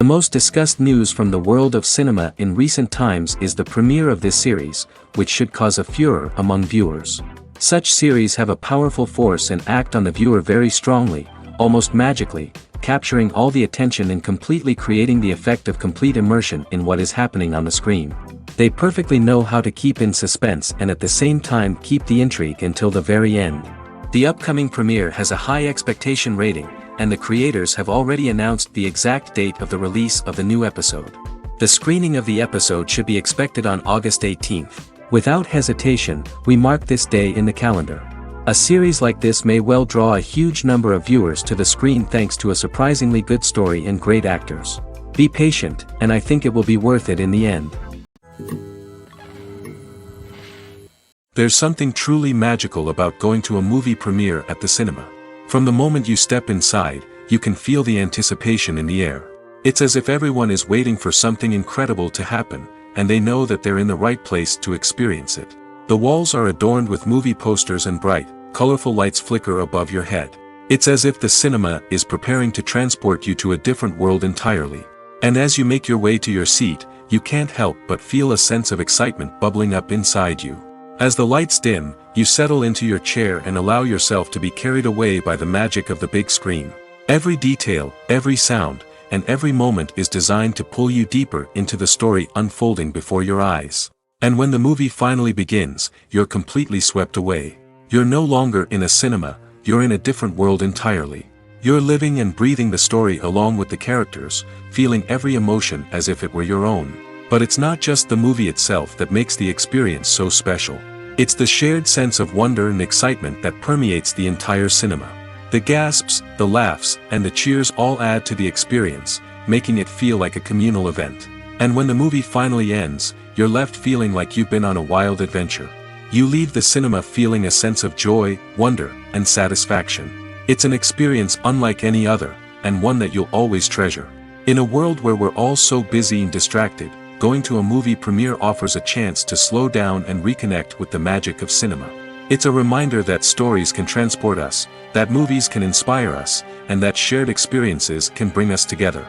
most discussed news from the world of cinema in recent times is the premiere of this series, which should cause a furor among viewers. Such series have a powerful force and act on the viewer very strongly, almost magically, capturing all the attention and completely creating the effect of complete immersion in what is happening on the screen. They perfectly know how to keep in suspense and at the same time keep the intrigue until the very end. The upcoming premiere has a high expectation rating, and the creators have already announced the exact date of the release of the new episode. The screening of the episode should be expected on August 18th. Without hesitation, we mark this day in the calendar. A series like this may well draw a huge number of viewers to the screen thanks to a surprisingly good story and great actors. Be patient, and I think it will be worth it in the end. There's something truly magical about going to a movie premiere at the cinema. From the moment you step inside, you can feel the anticipation in the air. It's as if everyone is waiting for something incredible to happen, and they know that they're in the right place to experience it. The walls are adorned with movie posters and bright, colorful lights flicker above your head. It's as if the cinema is preparing to transport you to a different world entirely. And as you make your way to your seat, you can't help but feel a sense of excitement bubbling up inside you. As the lights dim, you settle into your chair and allow yourself to be carried away by the magic of the big screen. Every detail, every sound, and every moment is designed to pull you deeper into the story unfolding before your eyes. And when the movie finally begins, you're completely swept away. You're no longer in a cinema, you're in a different world entirely. You're living and breathing the story along with the characters, feeling every emotion as if it were your own. But it's not just the movie itself that makes the experience so special. It's the shared sense of wonder and excitement that permeates the entire cinema. The gasps, the laughs, and the cheers all add to the experience, making it feel like a communal event. And when the movie finally ends, you're left feeling like you've been on a wild adventure. You leave the cinema feeling a sense of joy, wonder, and satisfaction. It's an experience unlike any other, and one that you'll always treasure. In a world where we're all so busy and distracted, going to a movie premiere offers a chance to slow down and reconnect with the magic of cinema. It's a reminder that stories can transport us, that movies can inspire us, and that shared experiences can bring us together.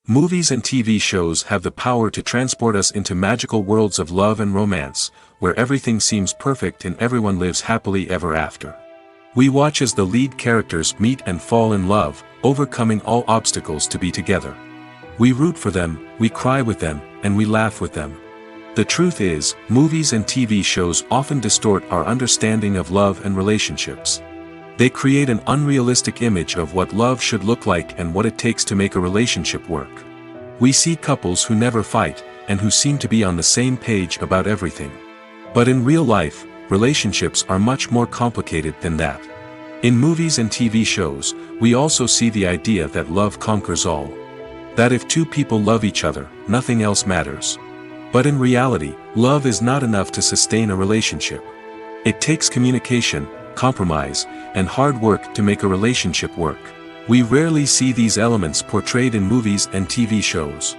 Movies and TV shows have the power to transport us into magical worlds of love and romance, where everything seems perfect and everyone lives happily ever after. We watch as the lead characters meet and fall in love, overcoming all obstacles to be together. We root for them, we cry with them, and we laugh with them. The truth is, movies and TV shows often distort our understanding of love and relationships. They create an unrealistic image of what love should look like and what it takes to make a relationship work. We see couples who never fight, and who seem to be on the same page about everything. But in real life, relationships are much more complicated than that. In movies and TV shows, we also see the idea that love conquers all. That if two people love each other, nothing else matters. But in reality, love is not enough to sustain a relationship. It takes communication, compromise, and hard work to make a relationship work. We rarely see these elements portrayed in movies and TV shows.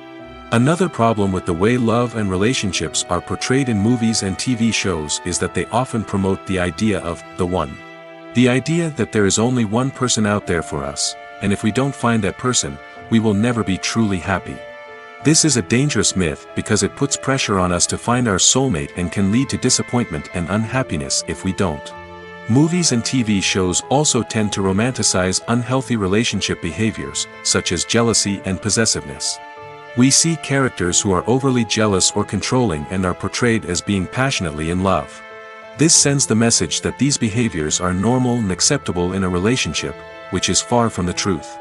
Another problem with the way love and relationships are portrayed in movies and TV shows is that they often promote the idea of the one. The idea that there is only one person out there for us, and if we don't find that person, we will never be truly happy. This is a dangerous myth because it puts pressure on us to find our soulmate and can lead to disappointment and unhappiness if we don't. Movies and TV shows also tend to romanticize unhealthy relationship behaviors, such as jealousy and possessiveness. We see characters who are overly jealous or controlling and are portrayed as being passionately in love. This sends the message that these behaviors are normal and acceptable in a relationship, which is far from the truth.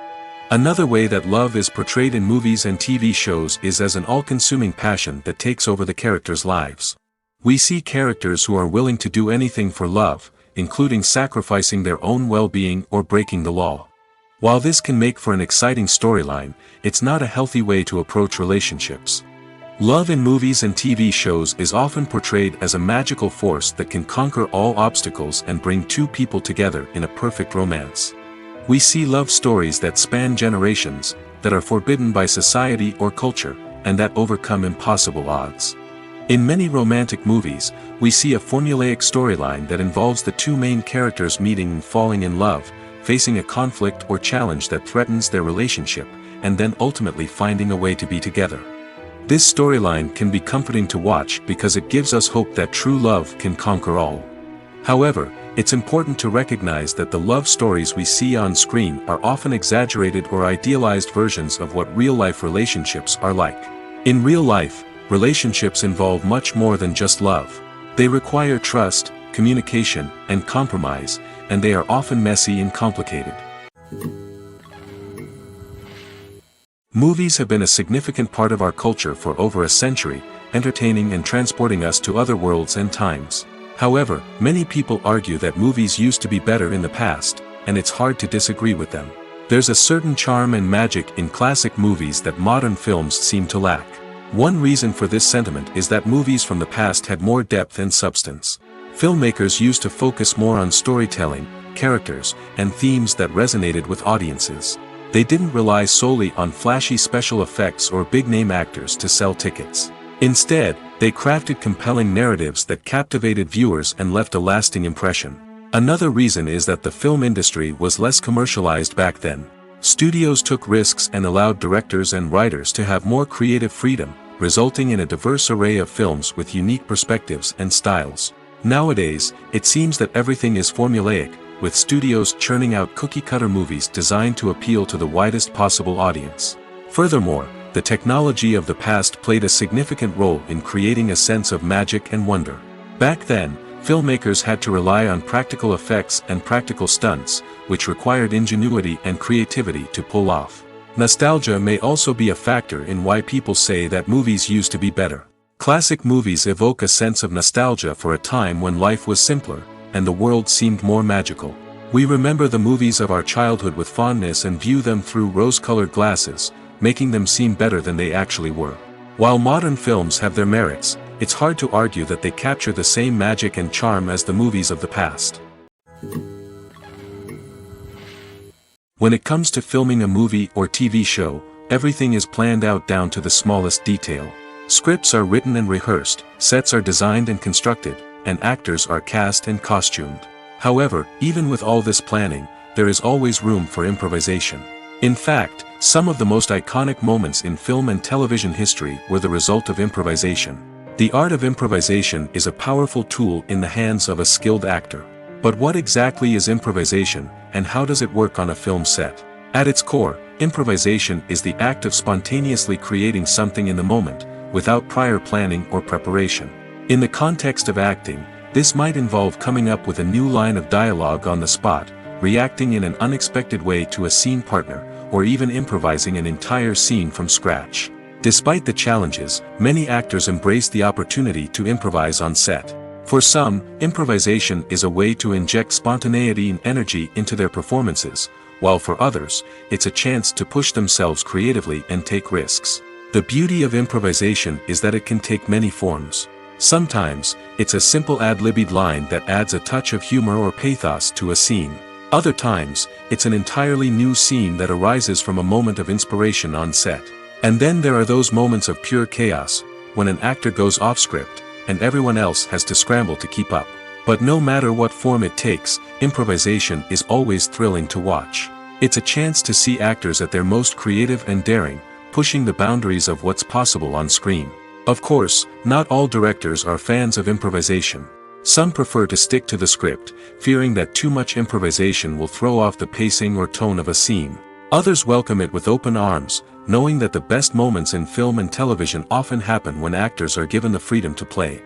Another way that love is portrayed in movies and TV shows is as an all-consuming passion that takes over the characters' lives. We see characters who are willing to do anything for love, including sacrificing their own well-being or breaking the law. While this can make for an exciting storyline, it's not a healthy way to approach relationships. Love in movies and TV shows is often portrayed as a magical force that can conquer all obstacles and bring two people together in a perfect romance. We see love stories that span generations, that are forbidden by society or culture, and that overcome impossible odds. In many romantic movies, we see a formulaic storyline that involves the two main characters meeting and falling in love, facing a conflict or challenge that threatens their relationship, and then ultimately finding a way to be together. This storyline can be comforting to watch because it gives us hope that true love can conquer all. However, it's important to recognize that the love stories we see on screen are often exaggerated or idealized versions of what real-life relationships are like. In real life, relationships involve much more than just love. They require trust, communication, and compromise, and they are often messy and complicated. Movies have been a significant part of our culture for over a century, entertaining and transporting us to other worlds and times. However, many people argue that movies used to be better in the past, and it's hard to disagree with them. There's a certain charm and magic in classic movies that modern films seem to lack. One reason for this sentiment is that movies from the past had more depth and substance. Filmmakers used to focus more on storytelling, characters, and themes that resonated with audiences. They didn't rely solely on flashy special effects or big-name actors to sell tickets. Instead, they crafted compelling narratives that captivated viewers and left a lasting impression. Another reason is that the film industry was less commercialized back then. Studios took risks and allowed directors and writers to have more creative freedom, resulting in a diverse array of films with unique perspectives and styles. Nowadays, it seems that everything is formulaic, with studios churning out cookie-cutter movies designed to appeal to the widest possible audience. Furthermore, the technology of the past played a significant role in creating a sense of magic and wonder. Back then, filmmakers had to rely on practical effects and practical stunts, which required ingenuity and creativity to pull off. Nostalgia may also be a factor in why people say that movies used to be better. Classic movies evoke a sense of nostalgia for a time when life was simpler, and the world seemed more magical. We remember the movies of our childhood with fondness and view them through rose-colored glasses, making them seem better than they actually were. While modern films have their merits, it's hard to argue that they capture the same magic and charm as the movies of the past. When it comes to filming a movie or TV show, everything is planned out down to the smallest detail. Scripts are written and rehearsed, sets are designed and constructed, and actors are cast and costumed. However, even with all this planning, there is always room for improvisation. In fact, some of the most iconic moments in film and television history were the result of improvisation. The art of improvisation is a powerful tool in the hands of a skilled actor. But what exactly is improvisation, and how does it work on a film set? At its core, improvisation is the act of spontaneously creating something in the moment, without prior planning or preparation. In the context of acting, this might involve coming up with a new line of dialogue on the spot, reacting in an unexpected way to a scene partner, or even improvising an entire scene from scratch. Despite the challenges, many actors embrace the opportunity to improvise on set. For some, improvisation is a way to inject spontaneity and energy into their performances, while for others, it's a chance to push themselves creatively and take risks. The beauty of improvisation is that it can take many forms. Sometimes, it's a simple ad-libbed line that adds a touch of humor or pathos to a scene. Other times, it's an entirely new scene that arises from a moment of inspiration on set. And then there are those moments of pure chaos, when an actor goes off script, and everyone else has to scramble to keep up. But no matter what form it takes, improvisation is always thrilling to watch. It's a chance to see actors at their most creative and daring, pushing the boundaries of what's possible on screen. Of course, not all directors are fans of improvisation. Some prefer to stick to the script, fearing that too much improvisation will throw off the pacing or tone of a scene. Others welcome it with open arms, knowing that the best moments in film and television often happen when actors are given the freedom to play.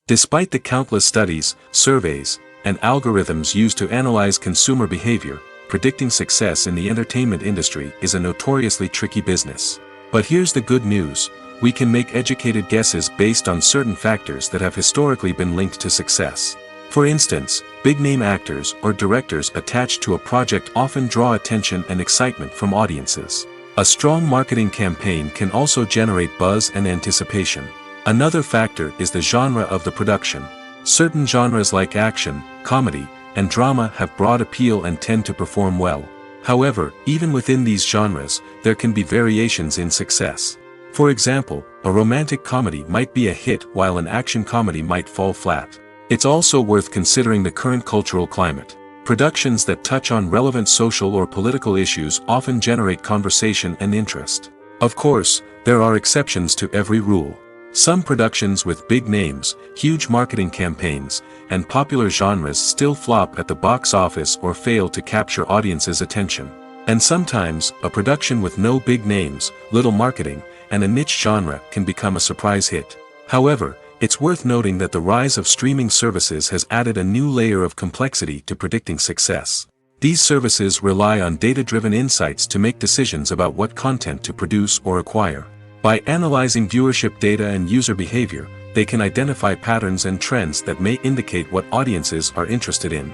Despite the countless studies, surveys, and algorithms used to analyze consumer behavior, predicting success in the entertainment industry is a notoriously tricky business. But here's the good news: we can make educated guesses based on certain factors that have historically been linked to success. For instance, big-name actors or directors attached to a project often draw attention and excitement from audiences. A strong marketing campaign can also generate buzz and anticipation. Another factor is the genre of the production. Certain genres like action, comedy, and drama have broad appeal and tend to perform well. However, even within these genres, there can be variations in success. For example, a romantic comedy might be a hit while an action comedy might fall flat. It's also worth considering the current cultural climate. Productions that touch on relevant social or political issues often generate conversation and interest. Of course, there are exceptions to every rule. Some productions with big names, huge marketing campaigns, and popular genres still flop at the box office or fail to capture audiences' attention. And sometimes, a production with no big names, little marketing, and a niche genre can become a surprise hit. However, it's worth noting that the rise of streaming services has added a new layer of complexity to predicting success. These services rely on data-driven insights to make decisions about what content to produce or acquire. By analyzing viewership data and user behavior, they can identify patterns and trends that may indicate what audiences are interested in.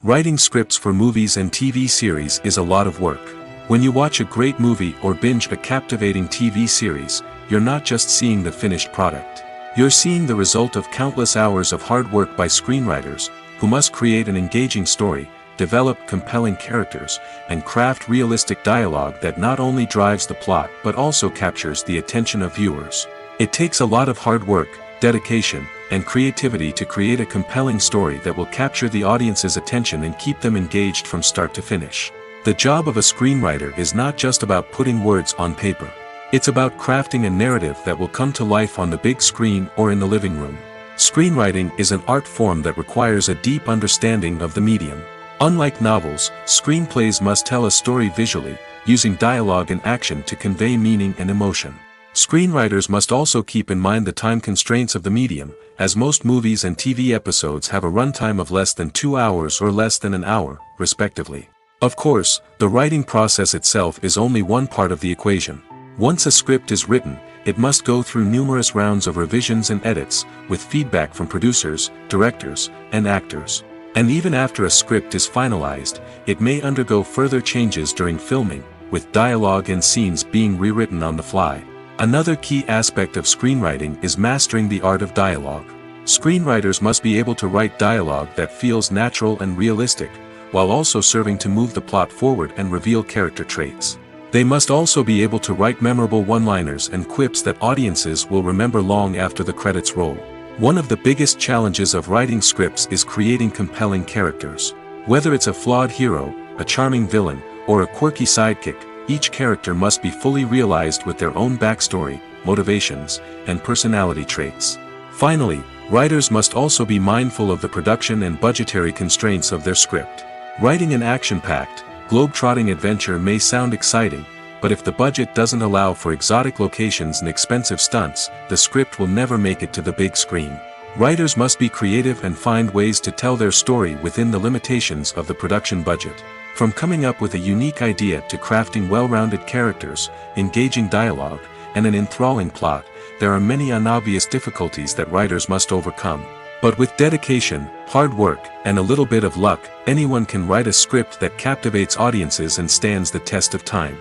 Writing scripts for movies and TV series is a lot of work. When you watch a great movie or binge a captivating TV series, you're not just seeing the finished product. You're seeing the result of countless hours of hard work by screenwriters, who must create an engaging story, develop compelling characters, and craft realistic dialogue that not only drives the plot but also captures the attention of viewers. It takes a lot of hard work, dedication, and creativity to create a compelling story that will capture the audience's attention and keep them engaged from start to finish. The job of a screenwriter is not just about putting words on paper. It's about crafting a narrative that will come to life on the big screen or in the living room. Screenwriting is an art form that requires a deep understanding of the medium. Unlike novels, screenplays must tell a story visually, using dialogue and action to convey meaning and emotion. Screenwriters must also keep in mind the time constraints of the medium, as most movies and TV episodes have a runtime of less than 2 hours or less than an hour, respectively. Of course, the writing process itself is only one part of the equation. Once a script is written, it must go through numerous rounds of revisions and edits, with feedback from producers, directors, and actors. And even after a script is finalized, it may undergo further changes during filming, with dialogue and scenes being rewritten on the fly. Another key aspect of screenwriting is mastering the art of dialogue. Screenwriters must be able to write dialogue that feels natural and realistic, while also serving to move the plot forward and reveal character traits. They must also be able to write memorable one-liners and quips that audiences will remember long after the credits roll. One of the biggest challenges of writing scripts is creating compelling characters. Whether it's a flawed hero, a charming villain, or a quirky sidekick, each character must be fully realized with their own backstory, motivations, and personality traits. Finally, writers must also be mindful of the production and budgetary constraints of their script. Writing an action-packed, globe-trotting adventure may sound exciting, but if the budget doesn't allow for exotic locations and expensive stunts, the script will never make it to the big screen. Writers must be creative and find ways to tell their story within the limitations of the production budget. From coming up with a unique idea to crafting well-rounded characters, engaging dialogue, and an enthralling plot, there are many unobvious difficulties that writers must overcome. But with dedication, hard work, and a little bit of luck, anyone can write a script that captivates audiences and stands the test of time.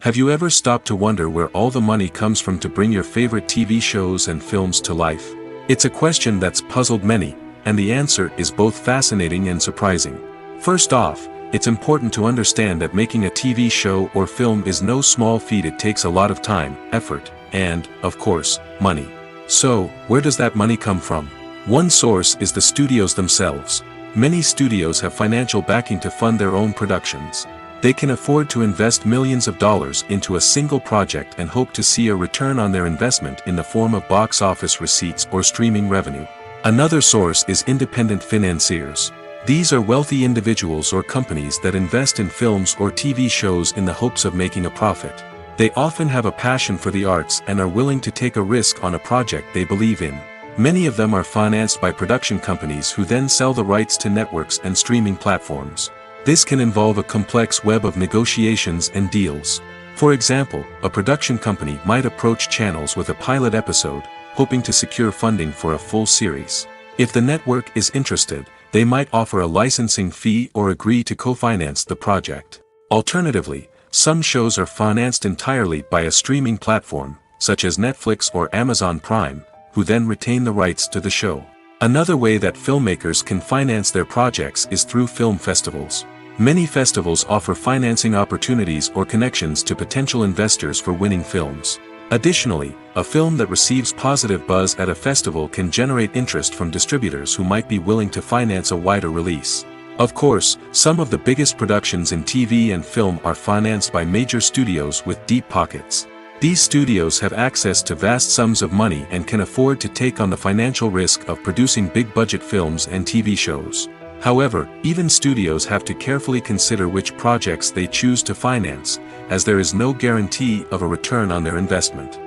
Have you ever stopped to wonder where all the money comes from to bring your favorite TV shows and films to life? It's a question that's puzzled many, and the answer is both fascinating and surprising. First off, it's important to understand that making a TV show or film is no small feat. It takes a lot of time, effort, and, of course, money. So, where does that money come from? One source is the studios themselves. Many studios have financial backing to fund their own productions. They can afford to invest millions of dollars into a single project and hope to see a return on their investment in the form of box office receipts or streaming revenue. Another source is independent financiers. These are wealthy individuals or companies that invest in films or TV shows in the hopes of making a profit. They often have a passion for the arts and are willing to take a risk on a project they believe in. Many of them are financed by production companies who then sell the rights to networks and streaming platforms. This can involve a complex web of negotiations and deals. For example, a production company might approach channels with a pilot episode, hoping to secure funding for a full series. If the network is interested, they might offer a licensing fee or agree to co-finance the project. Alternatively, some shows are financed entirely by a streaming platform, such as Netflix or Amazon Prime, who then retain the rights to the show. Another way that filmmakers can finance their projects is through film festivals. Many festivals offer financing opportunities or connections to potential investors for winning films. Additionally, a film that receives positive buzz at a festival can generate interest from distributors who might be willing to finance a wider release. Of course, some of the biggest productions in TV and film are financed by major studios with deep pockets. These studios have access to vast sums of money and can afford to take on the financial risk of producing big-budget films and TV shows. However, even studios have to carefully consider which projects they choose to finance, as there is no guarantee of a return on their investment.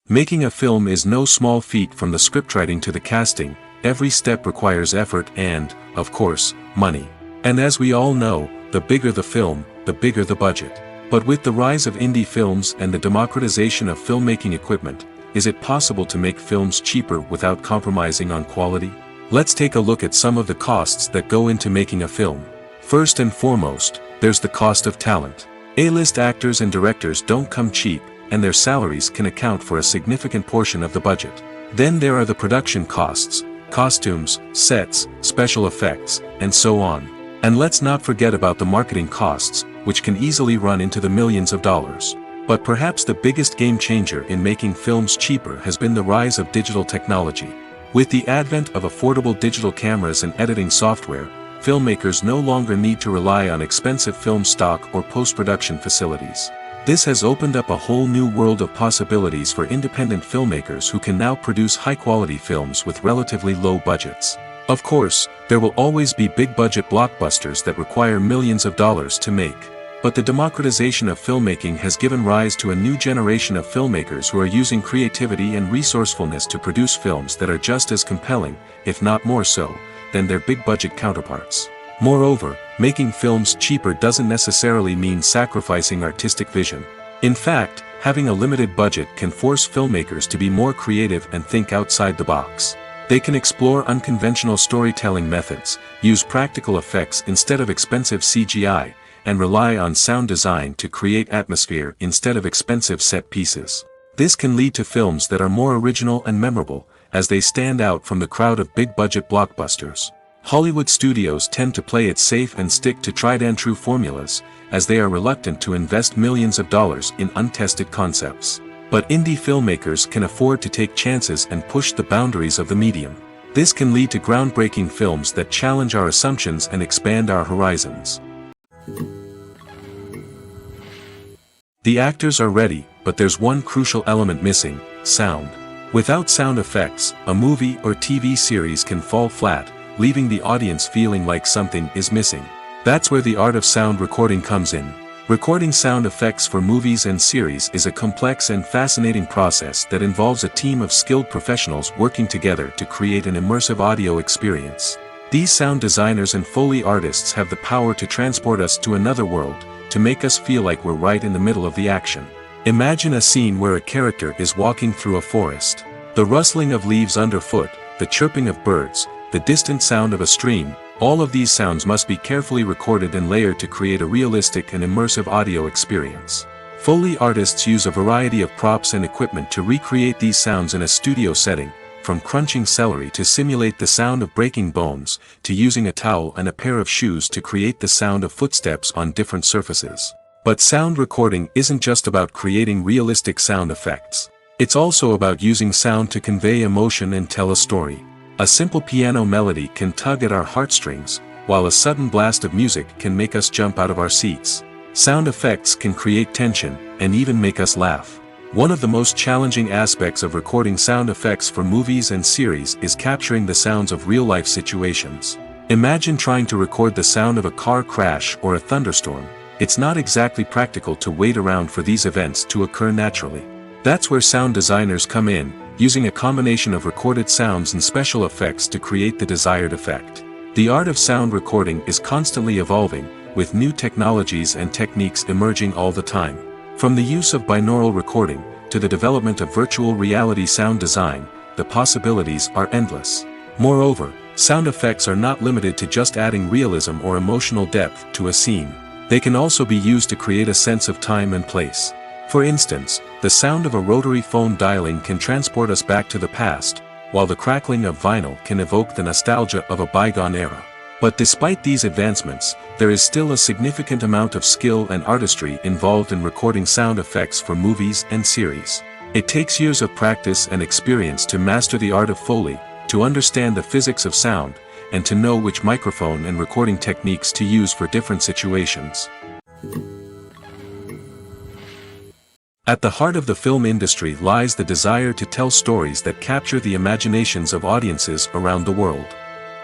Making a film is no small feat. From the scriptwriting to the casting, every step requires effort and, of course, money. And as we all know, the bigger the film, the bigger the budget. But with the rise of indie films and the democratization of filmmaking equipment, is it possible to make films cheaper without compromising on quality? Let's take a look at some of the costs that go into making a film. First and foremost, there's the cost of talent. A-list actors and directors don't come cheap, and their salaries can account for a significant portion of the budget. Then there are the production costs, costumes, sets, special effects, and so on. And let's not forget about the marketing costs, which can easily run into the millions of dollars. But perhaps the biggest game changer in making films cheaper has been the rise of digital technology. With the advent of affordable digital cameras and editing software, filmmakers no longer need to rely on expensive film stock or post-production facilities. This has opened up a whole new world of possibilities for independent filmmakers who can now produce high-quality films with relatively low budgets. Of course, there will always be big-budget blockbusters that require millions of dollars to make. But the democratization of filmmaking has given rise to a new generation of filmmakers who are using creativity and resourcefulness to produce films that are just as compelling, if not more so, than their big-budget counterparts. Moreover, making films cheaper doesn't necessarily mean sacrificing artistic vision. In fact, having a limited budget can force filmmakers to be more creative and think outside the box. They can explore unconventional storytelling methods, use practical effects instead of expensive CGI, and rely on sound design to create atmosphere instead of expensive set pieces. This can lead to films that are more original and memorable, as they stand out from the crowd of big-budget blockbusters. Hollywood studios tend to play it safe and stick to tried-and-true formulas, as they are reluctant to invest millions of dollars in untested concepts. But indie filmmakers can afford to take chances and push the boundaries of the medium. This can lead to groundbreaking films that challenge our assumptions and expand our horizons. The actors are ready, but there's one crucial element missing: sound. Without sound effects, a movie or TV series can fall flat, leaving the audience feeling like something is missing. That's where the art of sound recording comes in. Recording sound effects for movies and series is a complex and fascinating process that involves a team of skilled professionals working together to create an immersive audio experience. These sound designers and Foley artists have the power to transport us to another world, to make us feel like we're right in the middle of the action. Imagine a scene where a character is walking through a forest. The rustling of leaves underfoot, the chirping of birds, the distant sound of a stream, all of these sounds must be carefully recorded and layered to create a realistic and immersive audio experience. Foley artists use a variety of props and equipment to recreate these sounds in a studio setting, from crunching celery to simulate the sound of breaking bones, to using a towel and a pair of shoes to create the sound of footsteps on different surfaces. But sound recording isn't just about creating realistic sound effects. It's also about using sound to convey emotion and tell a story. A simple piano melody can tug at our heartstrings, while a sudden blast of music can make us jump out of our seats. Sound effects can create tension, and even make us laugh. One of the most challenging aspects of recording sound effects for movies and series is capturing the sounds of real-life situations. Imagine trying to record the sound of a car crash or a thunderstorm. It's not exactly practical to wait around for these events to occur naturally. That's where sound designers come in, using a combination of recorded sounds and special effects to create the desired effect. The art of sound recording is constantly evolving, with new technologies and techniques emerging all the time. From the use of binaural recording, to the development of virtual reality sound design, the possibilities are endless. Moreover, sound effects are not limited to just adding realism or emotional depth to a scene. They can also be used to create a sense of time and place. For instance, the sound of a rotary phone dialing can transport us back to the past, while the crackling of vinyl can evoke the nostalgia of a bygone era. But despite these advancements, there is still a significant amount of skill and artistry involved in recording sound effects for movies and series. It takes years of practice and experience to master the art of Foley, to understand the physics of sound, and to know which microphone and recording techniques to use for different situations. At the heart of the film industry lies the desire to tell stories that capture the imaginations of audiences around the world.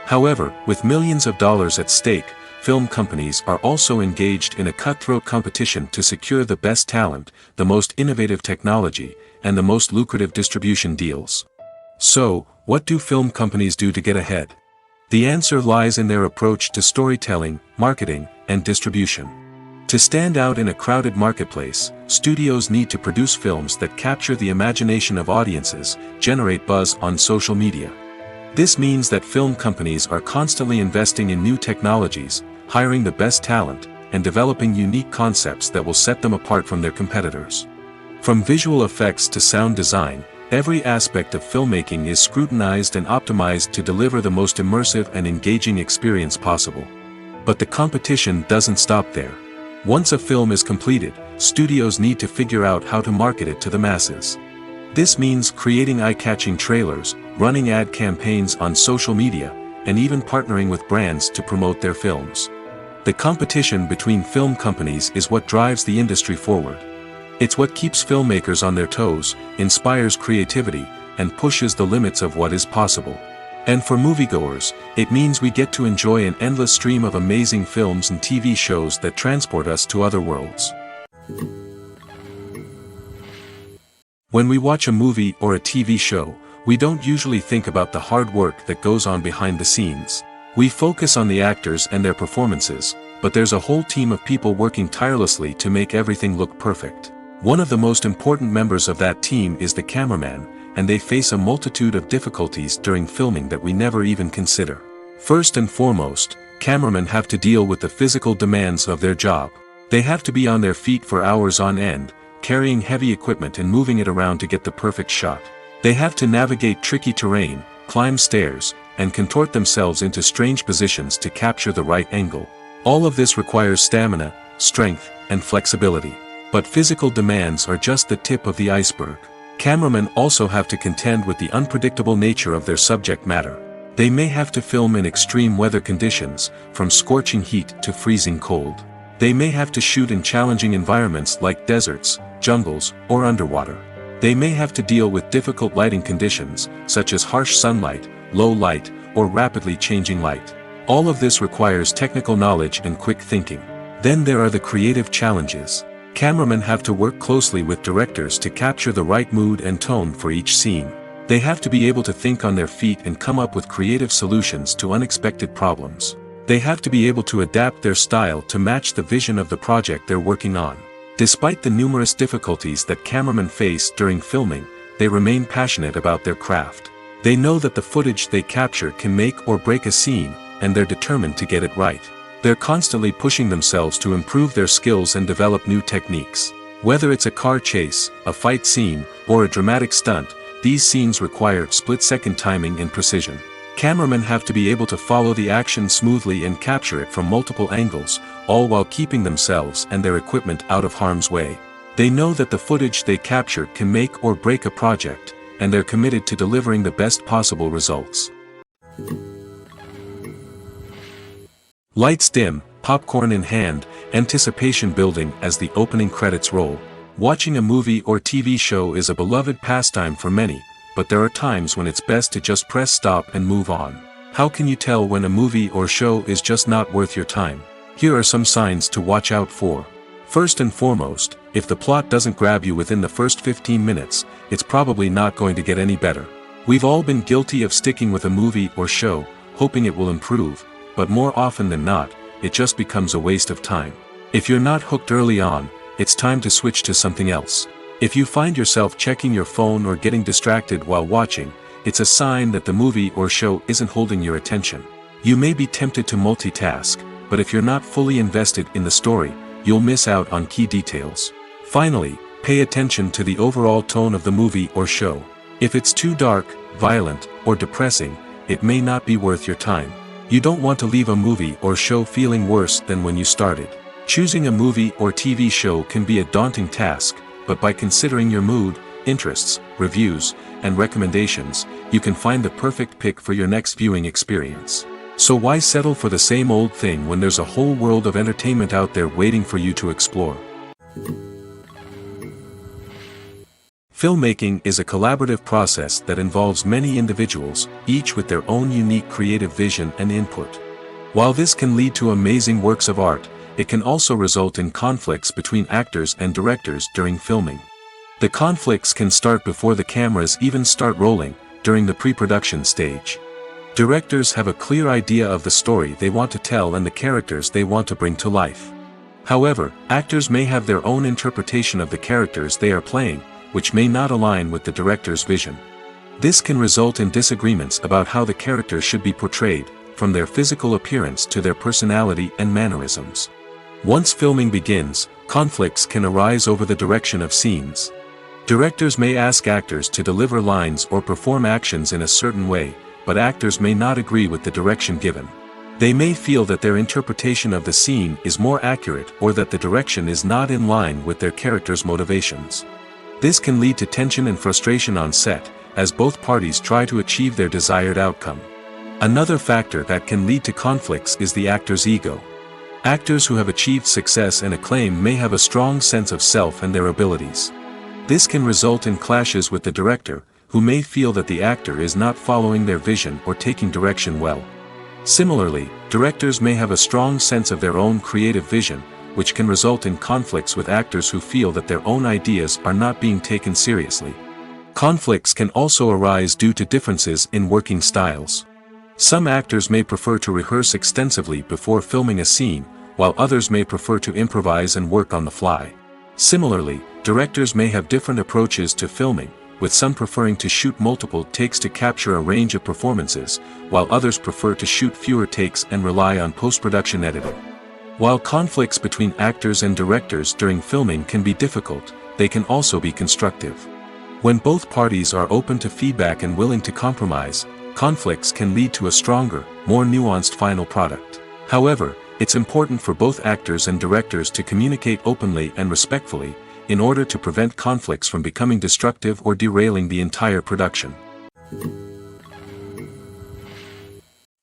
However, with millions of dollars at stake, film companies are also engaged in a cutthroat competition to secure the best talent, the most innovative technology, and the most lucrative distribution deals. So, what do film companies do to get ahead? The answer lies in their approach to storytelling, marketing, and distribution. To stand out in a crowded marketplace, studios need to produce films that capture the imagination of audiences, generate buzz on social media. This means that film companies are constantly investing in new technologies, hiring the best talent, and developing unique concepts that will set them apart from their competitors. From visual effects to sound design, every aspect of filmmaking is scrutinized and optimized to deliver the most immersive and engaging experience possible. But the competition doesn't stop there. Once a film is completed, studios need to figure out how to market it to the masses. This means creating eye-catching trailers, running ad campaigns on social media, and even partnering with brands to promote their films. The competition between film companies is what drives the industry forward. It's what keeps filmmakers on their toes, inspires creativity, and pushes the limits of what is possible. And for moviegoers, it means we get to enjoy an endless stream of amazing films and TV shows that transport us to other worlds. When we watch a movie or a TV show, we don't usually think about the hard work that goes on behind the scenes. We focus on the actors and their performances, but there's a whole team of people working tirelessly to make everything look perfect. One of the most important members of that team is the cameraman, and they face a multitude of difficulties during filming that we never even consider. First and foremost, cameramen have to deal with the physical demands of their job. They have to be on their feet for hours on end, carrying heavy equipment and moving it around to get the perfect shot. They have to navigate tricky terrain, climb stairs, and contort themselves into strange positions to capture the right angle. All of this requires stamina, strength, and flexibility. But physical demands are just the tip of the iceberg. Cameramen also have to contend with the unpredictable nature of their subject matter. They may have to film in extreme weather conditions, from scorching heat to freezing cold. They may have to shoot in challenging environments like deserts, jungles, or underwater. They may have to deal with difficult lighting conditions, such as harsh sunlight, low light, or rapidly changing light. All of this requires technical knowledge and quick thinking. Then there are the creative challenges. Cameramen have to work closely with directors to capture the right mood and tone for each scene. They have to be able to think on their feet and come up with creative solutions to unexpected problems. They have to be able to adapt their style to match the vision of the project they're working on. Despite the numerous difficulties that cameramen face during filming, they remain passionate about their craft. They know that the footage they capture can make or break a scene, and they're determined to get it right. They're constantly pushing themselves to improve their skills and develop new techniques. Whether it's a car chase, a fight scene, or a dramatic stunt, these scenes require split-second timing and precision. Cameramen have to be able to follow the action smoothly and capture it from multiple angles, all while keeping themselves and their equipment out of harm's way. They know that the footage they capture can make or break a project, and they're committed to delivering the best possible results. Lights dim, popcorn in hand, anticipation building as the opening credits roll. Watching a movie or TV show is a beloved pastime for many, but there are times when it's best to just press stop and move on. How can you tell when a movie or show is just not worth your time? Here are some signs to watch out for. First and foremost, if the plot doesn't grab you within the first 15 minutes, it's probably not going to get any better. We've all been guilty of sticking with a movie or show, hoping it will improve, but more often than not, it just becomes a waste of time. If you're not hooked early on, it's time to switch to something else. If you find yourself checking your phone or getting distracted while watching, it's a sign that the movie or show isn't holding your attention. You may be tempted to multitask, but if you're not fully invested in the story, you'll miss out on key details. Finally, pay attention to the overall tone of the movie or show. If it's too dark, violent, or depressing, it may not be worth your time. You don't want to leave a movie or show feeling worse than when you started. Choosing a movie or TV show can be a daunting task, but by considering your mood, interests, reviews, and recommendations, you can find the perfect pick for your next viewing experience. So why settle for the same old thing when there's a whole world of entertainment out there waiting for you to explore? Filmmaking is a collaborative process that involves many individuals, each with their own unique creative vision and input. While this can lead to amazing works of art, it can also result in conflicts between actors and directors during filming. The conflicts can start before the cameras even start rolling, during the pre-production stage. Directors have a clear idea of the story they want to tell and the characters they want to bring to life. However, actors may have their own interpretation of the characters they are playing, which may not align with the director's vision. This can result in disagreements about how the characters should be portrayed, from their physical appearance to their personality and mannerisms. Once filming begins, conflicts can arise over the direction of scenes. Directors may ask actors to deliver lines or perform actions in a certain way, but actors may not agree with the direction given. They may feel that their interpretation of the scene is more accurate or that the direction is not in line with their character's motivations. This can lead to tension and frustration on set, as both parties try to achieve their desired outcome. Another factor that can lead to conflicts is the actor's ego. Actors who have achieved success and acclaim may have a strong sense of self and their abilities. This can result in clashes with the director, who may feel that the actor is not following their vision or taking direction well. Similarly, directors may have a strong sense of their own creative vision, which can result in conflicts with actors who feel that their own ideas are not being taken seriously. Conflicts can also arise due to differences in working styles. Some actors may prefer to rehearse extensively before filming a scene, while others may prefer to improvise and work on the fly. Similarly, directors may have different approaches to filming, with some preferring to shoot multiple takes to capture a range of performances, while others prefer to shoot fewer takes and rely on post-production editing. While conflicts between actors and directors during filming can be difficult, they can also be constructive. When both parties are open to feedback and willing to compromise, conflicts can lead to a stronger, more nuanced final product. However, it's important for both actors and directors to communicate openly and respectfully, in order to prevent conflicts from becoming destructive or derailing the entire production.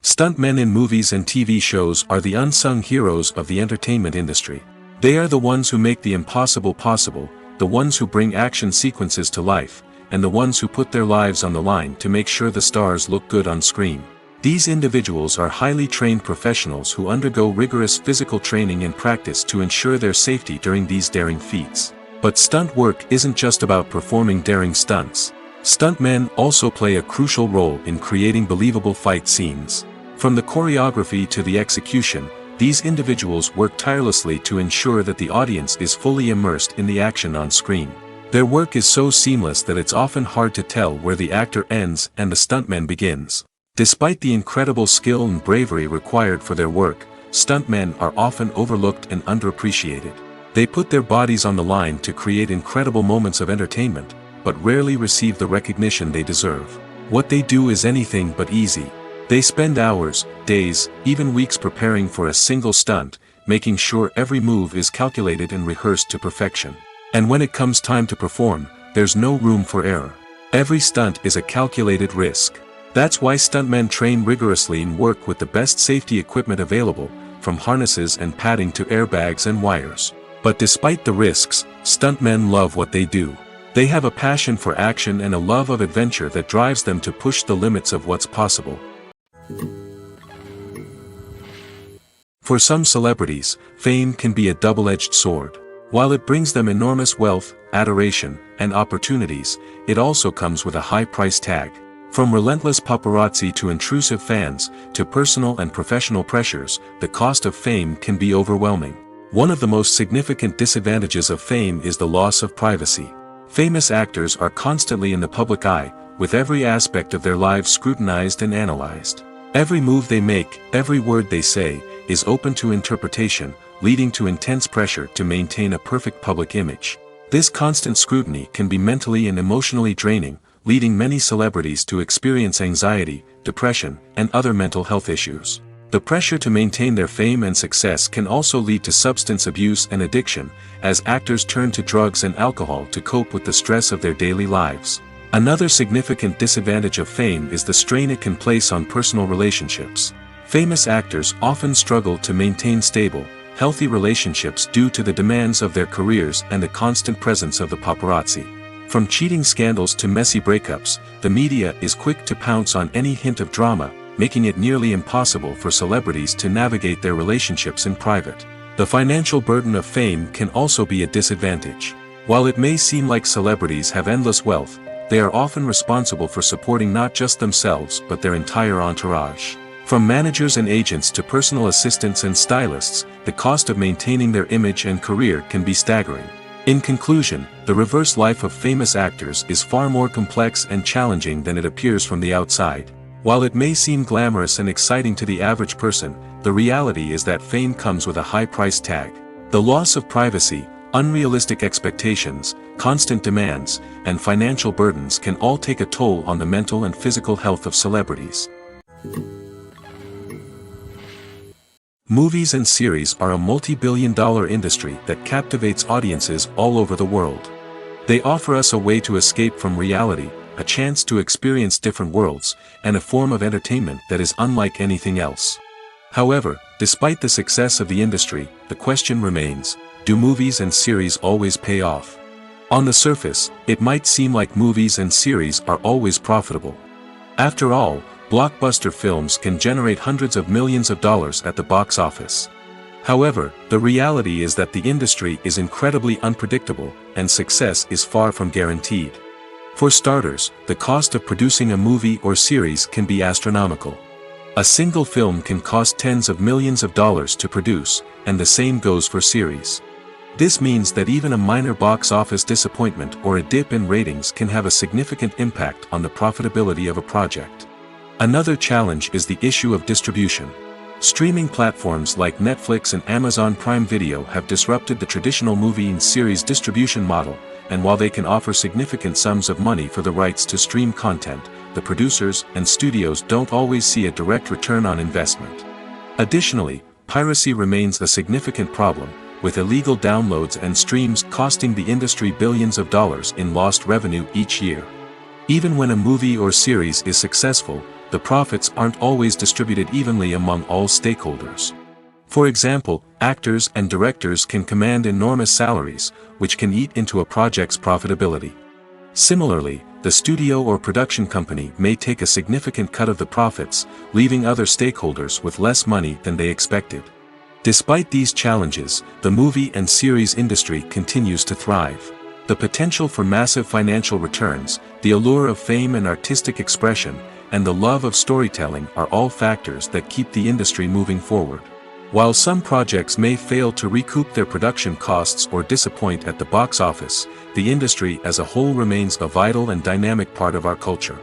Stuntmen in movies and TV shows are the unsung heroes of the entertainment industry. They are the ones who make the impossible possible, the ones who bring action sequences to life, and the ones who put their lives on the line to make sure the stars look good on screen. These individuals are highly trained professionals who undergo rigorous physical training and practice to ensure their safety during these daring feats. But stunt work isn't just about performing daring stunts. Stuntmen also play a crucial role in creating believable fight scenes. From the choreography to the execution, these individuals work tirelessly to ensure that the audience is fully immersed in the action on screen. Their work is so seamless that it's often hard to tell where the actor ends and the stuntman begins. Despite the incredible skill and bravery required for their work, stuntmen are often overlooked and underappreciated. They put their bodies on the line to create incredible moments of entertainment, but rarely receive the recognition they deserve. What they do is anything but easy. They spend hours, days, even weeks preparing for a single stunt, making sure every move is calculated and rehearsed to perfection. And when it comes time to perform, there's no room for error. Every stunt is a calculated risk. That's why stuntmen train rigorously and work with the best safety equipment available, from harnesses and padding to airbags and wires. But despite the risks, stuntmen love what they do. They have a passion for action and a love of adventure that drives them to push the limits of what's possible. For some celebrities, fame can be a double-edged sword. While it brings them enormous wealth, adoration, and opportunities, it also comes with a high price tag. From relentless paparazzi to intrusive fans, to personal and professional pressures, the cost of fame can be overwhelming. One of the most significant disadvantages of fame is the loss of privacy. Famous actors are constantly in the public eye, with every aspect of their lives scrutinized and analyzed. Every move they make, every word they say, is open to interpretation, leading to intense pressure to maintain a perfect public image. This constant scrutiny can be mentally and emotionally draining, leading many celebrities to experience anxiety, depression, and other mental health issues. The pressure to maintain their fame and success can also lead to substance abuse and addiction, as actors turn to drugs and alcohol to cope with the stress of their daily lives. Another significant disadvantage of fame is the strain it can place on personal relationships. Famous actors often struggle to maintain stable, healthy relationships due to the demands of their careers and the constant presence of the paparazzi. From cheating scandals to messy breakups, the media is quick to pounce on any hint of drama, making it nearly impossible for celebrities to navigate their relationships in private. The financial burden of fame can also be a disadvantage. While it may seem like celebrities have endless wealth, they are often responsible for supporting not just themselves but their entire entourage. From managers and agents to personal assistants and stylists, the cost of maintaining their image and career can be staggering. In conclusion, the reverse life of famous actors is far more complex and challenging than it appears from the outside. While it may seem glamorous and exciting to the average person, the reality is that fame comes with a high price tag. The loss of privacy, unrealistic expectations, constant demands, and financial burdens can all take a toll on the mental and physical health of celebrities. Movies and series are a multi-billion-dollar industry that captivates audiences all over the world. They offer us a way to escape from reality, a chance to experience different worlds, and a form of entertainment that is unlike anything else. However, despite the success of the industry, the question remains, do movies and series always pay off? On the surface, it might seem like movies and series are always profitable. After all, blockbuster films can generate hundreds of millions of dollars at the box office. However, the reality is that the industry is incredibly unpredictable, and success is far from guaranteed. For starters, the cost of producing a movie or series can be astronomical. A single film can cost tens of millions of dollars to produce, and the same goes for series. This means that even a minor box office disappointment or a dip in ratings can have a significant impact on the profitability of a project. Another challenge is the issue of distribution. Streaming platforms like Netflix and Amazon Prime Video have disrupted the traditional movie and series distribution model, and while they can offer significant sums of money for the rights to stream content, the producers and studios don't always see a direct return on investment. Additionally, piracy remains a significant problem, with illegal downloads and streams costing the industry billions of dollars in lost revenue each year. Even when a movie or series is successful, the profits aren't always distributed evenly among all stakeholders. For example, actors and directors can command enormous salaries, which can eat into a project's profitability. Similarly, the studio or production company may take a significant cut of the profits, leaving other stakeholders with less money than they expected. Despite these challenges, the movie and series industry continues to thrive. The potential for massive financial returns, the allure of fame and artistic expression, and the love of storytelling are all factors that keep the industry moving forward. While some projects may fail to recoup their production costs or disappoint at the box office, the industry as a whole remains a vital and dynamic part of our culture.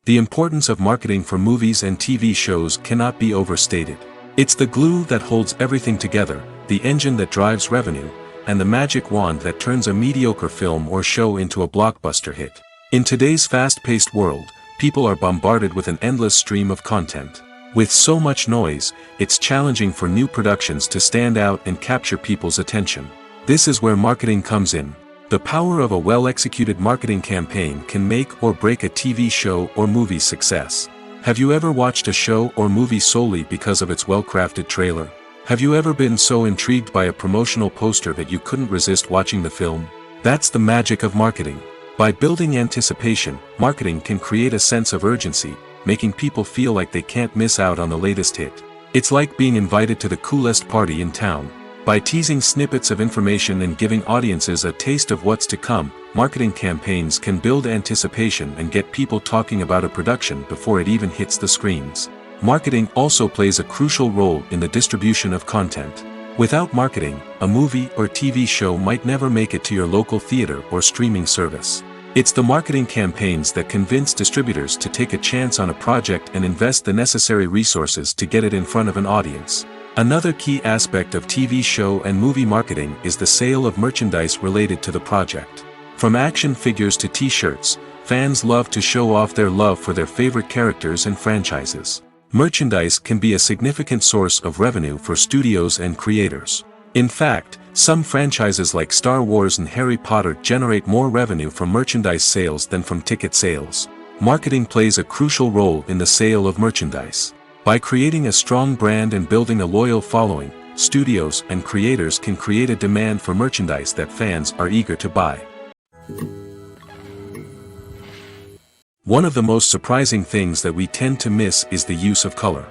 The importance of marketing for movies and TV shows cannot be overstated. It's the glue that holds everything together, the engine that drives revenue, and the magic wand that turns a mediocre film or show into a blockbuster hit. In today's fast-paced world, people are bombarded with an endless stream of content. With so much noise, it's challenging for new productions to stand out and capture people's attention. This is where marketing comes in. The power of a well-executed marketing campaign can make or break a TV show or movie's success. Have you ever watched a show or movie solely because of its well-crafted trailer? Have you ever been so intrigued by a promotional poster that you couldn't resist watching the film? That's the magic of marketing. By building anticipation, marketing can create a sense of urgency, making people feel like they can't miss out on the latest hit. It's like being invited to the coolest party in town. By teasing snippets of information and giving audiences a taste of what's to come, marketing campaigns can build anticipation and get people talking about a production before it even hits the screens. Marketing also plays a crucial role in the distribution of content. Without marketing, a movie or TV show might never make it to your local theater or streaming service. It's the marketing campaigns that convince distributors to take a chance on a project and invest the necessary resources to get it in front of an audience. Another key aspect of TV show and movie marketing is the sale of merchandise related to the project. From action figures to t-shirts, fans love to show off their love for their favorite characters and franchises. Merchandise can be a significant source of revenue for studios and creators. In fact, some franchises like Star Wars and Harry Potter generate more revenue from merchandise sales than from ticket sales. Marketing plays a crucial role in the sale of merchandise. By creating a strong brand and building a loyal following, studios and creators can create a demand for merchandise that fans are eager to buy. One of the most surprising things that we tend to miss is the use of color.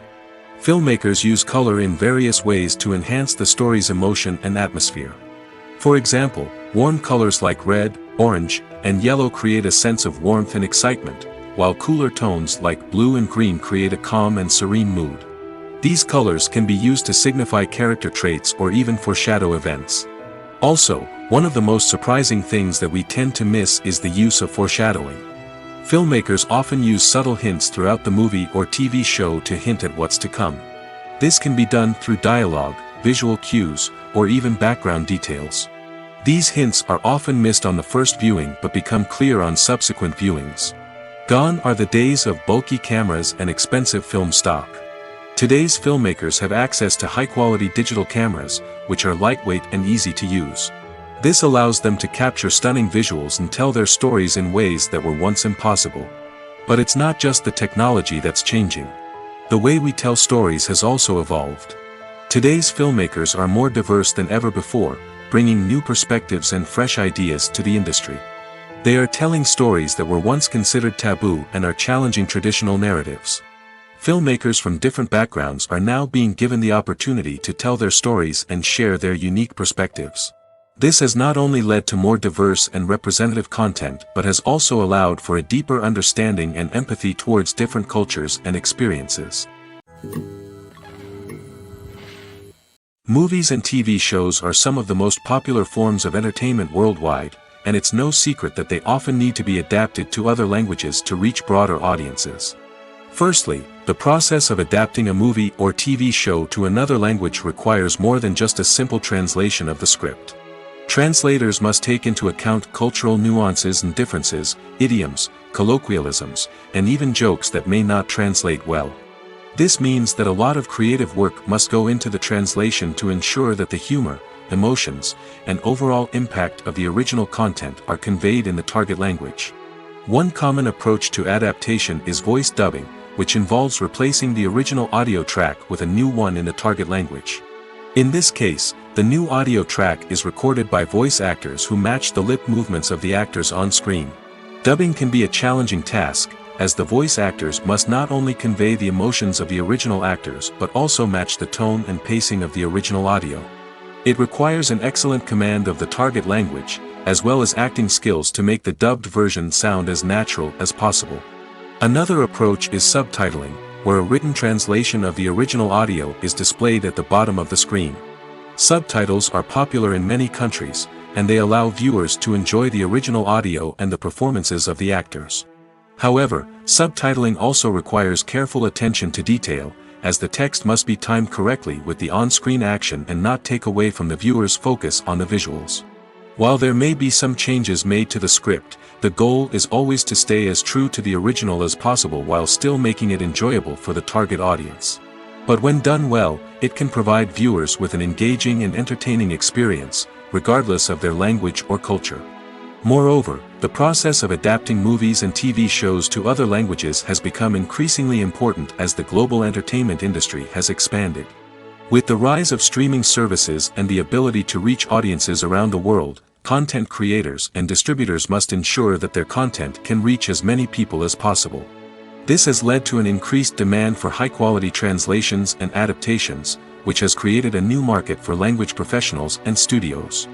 Filmmakers use color in various ways to enhance the story's emotion and atmosphere. For example, warm colors like red, orange, and yellow create a sense of warmth and excitement, while cooler tones like blue and green create a calm and serene mood. These colors can be used to signify character traits or even foreshadow events. Also, one of the most surprising things that we tend to miss is the use of foreshadowing. Filmmakers often use subtle hints throughout the movie or TV show to hint at what's to come. This can be done through dialogue, visual cues, or even background details. These hints are often missed on the first viewing but become clear on subsequent viewings. Gone are the days of bulky cameras and expensive film stock. Today's filmmakers have access to high-quality digital cameras, which are lightweight and easy to use. This allows them to capture stunning visuals and tell their stories in ways that were once impossible. But it's not just the technology that's changing. The way we tell stories has also evolved. Today's filmmakers are more diverse than ever before, bringing new perspectives and fresh ideas to the industry. They are telling stories that were once considered taboo and are challenging traditional narratives. Filmmakers from different backgrounds are now being given the opportunity to tell their stories and share their unique perspectives. This has not only led to more diverse and representative content but has also allowed for a deeper understanding and empathy towards different cultures and experiences. Movies and TV shows are some of the most popular forms of entertainment worldwide, and it's no secret that they often need to be adapted to other languages to reach broader audiences. Firstly, the process of adapting a movie or TV show to another language requires more than just a simple translation of the script. Translators must take into account cultural nuances and differences, idioms, colloquialisms, and even jokes that may not translate well. This means that a lot of creative work must go into the translation to ensure that the humor, emotions, and overall impact of the original content are conveyed in the target language. One common approach to adaptation is voice dubbing, which involves replacing the original audio track with a new one in the target language. In this case, the new audio track is recorded by voice actors who match the lip movements of the actors on screen. Dubbing can be a challenging task, as the voice actors must not only convey the emotions of the original actors but also match the tone and pacing of the original audio. It requires an excellent command of the target language, as well as acting skills to make the dubbed version sound as natural as possible. Another approach is subtitling, where a written translation of the original audio is displayed at the bottom of the screen. Subtitles are popular in many countries, and they allow viewers to enjoy the original audio and the performances of the actors. However, subtitling also requires careful attention to detail, as the text must be timed correctly with the on-screen action and not take away from the viewer's focus on the visuals. While there may be some changes made to the script, the goal is always to stay as true to the original as possible while still making it enjoyable for the target audience. But when done well, it can provide viewers with an engaging and entertaining experience, regardless of their language or culture. Moreover, the process of adapting movies and TV shows to other languages has become increasingly important as the global entertainment industry has expanded. With the rise of streaming services and the ability to reach audiences around the world, content creators and distributors must ensure that their content can reach as many people as possible. This has led to an increased demand for high-quality translations and adaptations, which has created a new market for language professionals and studios.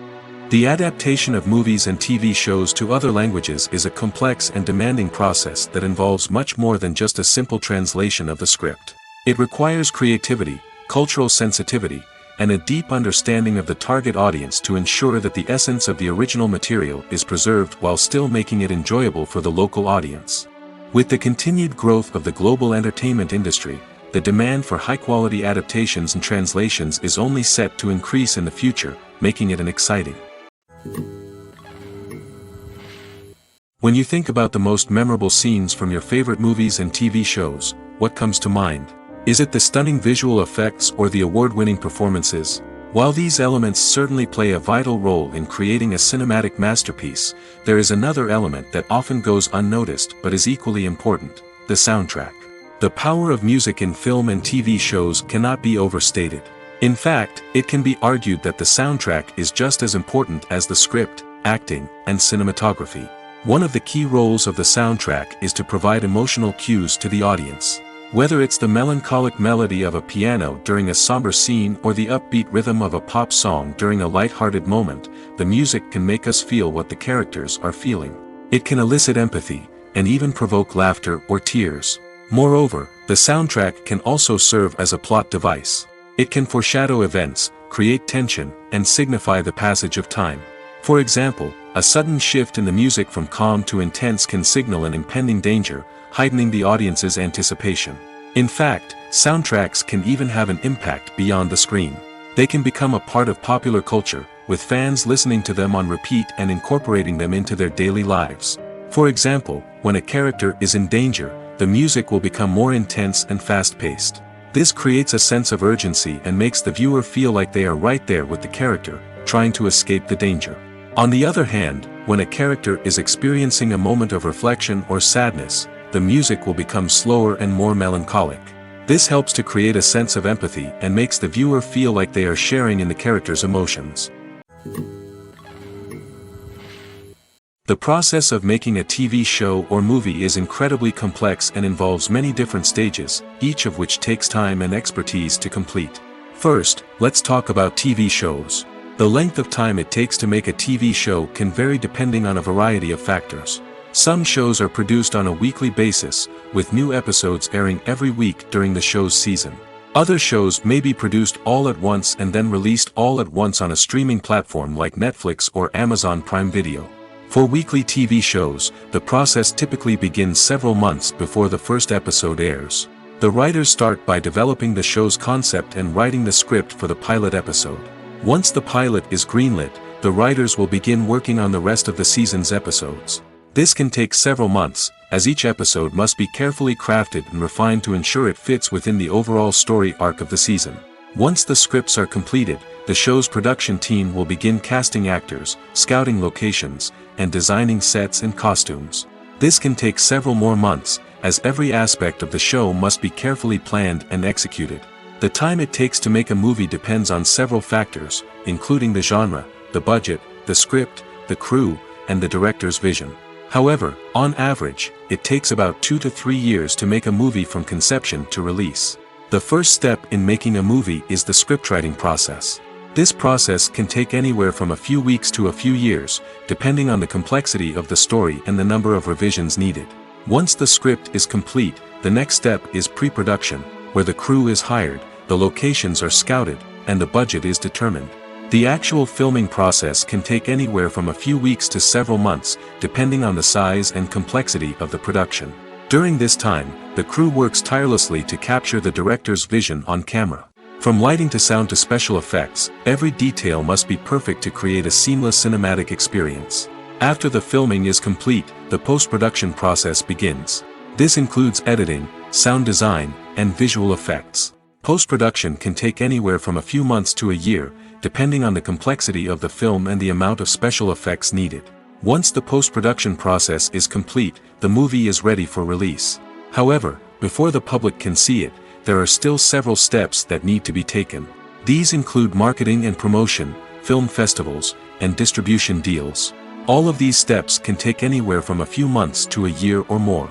The adaptation of movies and TV shows to other languages is a complex and demanding process that involves much more than just a simple translation of the script. It requires creativity, cultural sensitivity, and a deep understanding of the target audience to ensure that the essence of the original material is preserved while still making it enjoyable for the local audience. With the continued growth of the global entertainment industry, the demand for high-quality adaptations and translations is only set to increase in the future, making it an exciting When you think about the most memorable scenes from your favorite movies and TV shows, what comes to mind? Is it the stunning visual effects or the award-winning performances? While these elements certainly play a vital role in creating a cinematic masterpiece, there is another element that often goes unnoticed but is equally important: the soundtrack. The power of music in film and TV shows cannot be overstated. In fact, it can be argued that the soundtrack is just as important as the script, acting, and cinematography. One of the key roles of the soundtrack is to provide emotional cues to the audience. Whether it's the melancholic melody of a piano during a somber scene or the upbeat rhythm of a pop song during a light-hearted moment, the music can make us feel what the characters are feeling. It can elicit empathy, and even provoke laughter or tears. Moreover, the soundtrack can also serve as a plot device. It can foreshadow events, create tension, and signify the passage of time. For example, a sudden shift in the music from calm to intense can signal an impending danger, heightening the audience's anticipation. In fact, soundtracks can even have an impact beyond the screen. They can become a part of popular culture, with fans listening to them on repeat and incorporating them into their daily lives. For example, when a character is in danger, the music will become more intense and fast-paced. This creates a sense of urgency and makes the viewer feel like they are right there with the character, trying to escape the danger. On the other hand, when a character is experiencing a moment of reflection or sadness, the music will become slower and more melancholic. This helps to create a sense of empathy and makes the viewer feel like they are sharing in the character's emotions. The process of making a TV show or movie is incredibly complex and involves many different stages, each of which takes time and expertise to complete. First, let's talk about TV shows. The length of time it takes to make a TV show can vary depending on a variety of factors. Some shows are produced on a weekly basis, with new episodes airing every week during the show's season. Other shows may be produced all at once and then released all at once on a streaming platform like Netflix or Amazon Prime Video. For weekly TV shows, the process typically begins several months before the first episode airs. The writers start by developing the show's concept and writing the script for the pilot episode. Once the pilot is greenlit, the writers will begin working on the rest of the season's episodes. This can take several months, as each episode must be carefully crafted and refined to ensure it fits within the overall story arc of the season. Once the scripts are completed, the show's production team will begin casting actors, scouting locations, and designing sets and costumes. This can take several more months, as every aspect of the show must be carefully planned and executed. The time it takes to make a movie depends on several factors, including the genre, the budget, the script, the crew, and the director's vision. However, on average, it takes about 2 to 3 years to make a movie from conception to release. The first step in making a movie is the scriptwriting process. This process can take anywhere from a few weeks to a few years, depending on the complexity of the story and the number of revisions needed. Once the script is complete, the next step is pre-production, where the crew is hired, the locations are scouted, and the budget is determined. The actual filming process can take anywhere from a few weeks to several months, depending on the size and complexity of the production. During this time, the crew works tirelessly to capture the director's vision on camera. From lighting to sound to special effects, every detail must be perfect to create a seamless cinematic experience. After the filming is complete, the post-production process begins. This includes editing, sound design, and visual effects. Post-production can take anywhere from a few months to a year, depending on the complexity of the film and the amount of special effects needed. Once the post-production process is complete, the movie is ready for release. However, before the public can see it, there are still several steps that need to be taken. These include marketing and promotion, film festivals, and distribution deals. All of these steps can take anywhere from a few months to a year or more.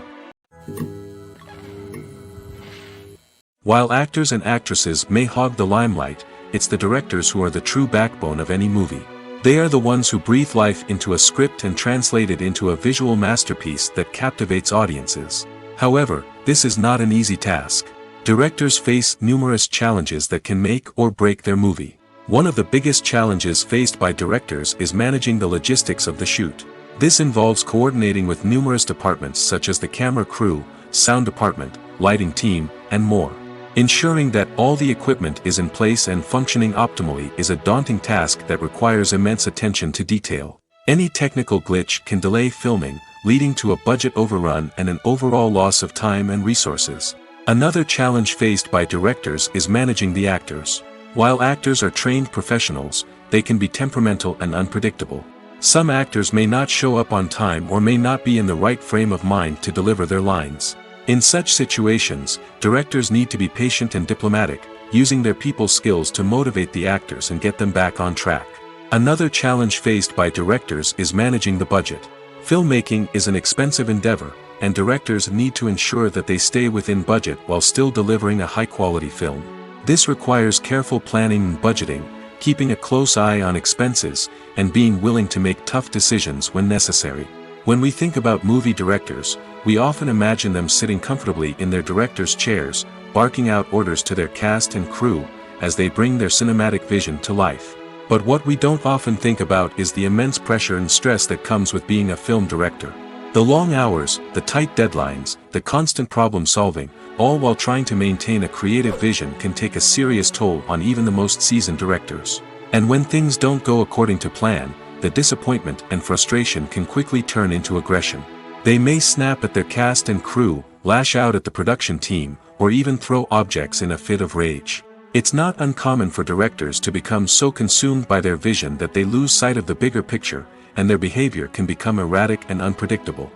While actors and actresses may hog the limelight, it's the directors who are the true backbone of any movie. They are the ones who breathe life into a script and translate it into a visual masterpiece that captivates audiences. However, this is not an easy task. Directors face numerous challenges that can make or break their movie. One of the biggest challenges faced by directors is managing the logistics of the shoot. This involves coordinating with numerous departments such as the camera crew, sound department, lighting team, and more. Ensuring that all the equipment is in place and functioning optimally is a daunting task that requires immense attention to detail. Any technical glitch can delay filming, leading to a budget overrun and an overall loss of time and resources. Another challenge faced by directors is managing the actors. While actors are trained professionals, they can be temperamental and unpredictable. Some actors may not show up on time or may not be in the right frame of mind to deliver their lines. In such situations, directors need to be patient and diplomatic, using their people skills to motivate the actors and get them back on track. Another challenge faced by directors is managing the budget. Filmmaking is an expensive endeavor, and directors need to ensure that they stay within budget while still delivering a high-quality film. This requires careful planning and budgeting, keeping a close eye on expenses, and being willing to make tough decisions when necessary. When we think about movie directors, we often imagine them sitting comfortably in their director's chairs, barking out orders to their cast and crew, as they bring their cinematic vision to life. But what we don't often think about is the immense pressure and stress that comes with being a film director. The long hours, the tight deadlines, the constant problem solving, all while trying to maintain a creative vision can take a serious toll on even the most seasoned directors. And when things don't go according to plan, the disappointment and frustration can quickly turn into aggression. They may snap at their cast and crew, lash out at the production team, or even throw objects in a fit of rage. It's not uncommon for directors to become so consumed by their vision that they lose sight of the bigger picture, and their behavior can become erratic and unpredictable.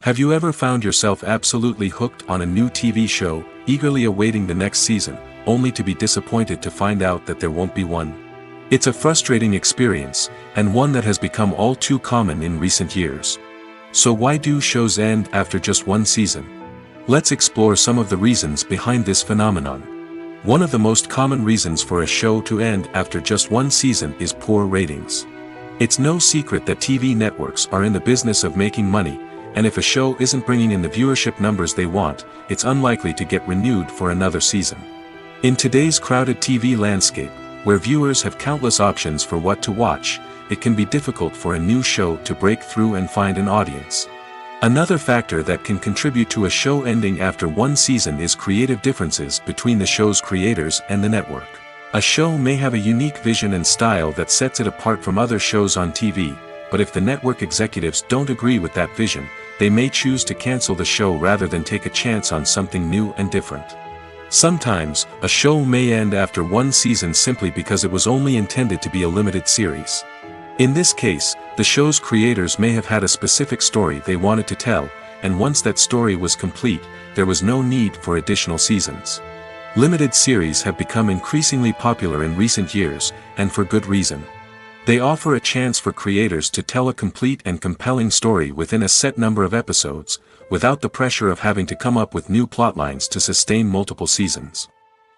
Have you ever found yourself absolutely hooked on a new TV show, eagerly awaiting the next season, only to be disappointed to find out that there won't be one? It's a frustrating experience, and one that has become all too common in recent years. So why do shows end after just one season? Let's explore some of the reasons behind this phenomenon. One of the most common reasons for a show to end after just one season is poor ratings. It's no secret that TV networks are in the business of making money, and if a show isn't bringing in the viewership numbers they want, it's unlikely to get renewed for another season. In today's crowded TV landscape, where viewers have countless options for what to watch, it can be difficult for a new show to break through and find an audience. Another factor that can contribute to a show ending after one season is creative differences between the show's creators and the network. A show may have a unique vision and style that sets it apart from other shows on TV, but if the network executives don't agree with that vision, they may choose to cancel the show rather than take a chance on something new and different. Sometimes, a show may end after one season simply because it was only intended to be a limited series. In this case, the show's creators may have had a specific story they wanted to tell, and once that story was complete, there was no need for additional seasons. Limited series have become increasingly popular in recent years, and for good reason. They offer a chance for creators to tell a complete and compelling story within a set number of episodes, without the pressure of having to come up with new plotlines to sustain multiple seasons.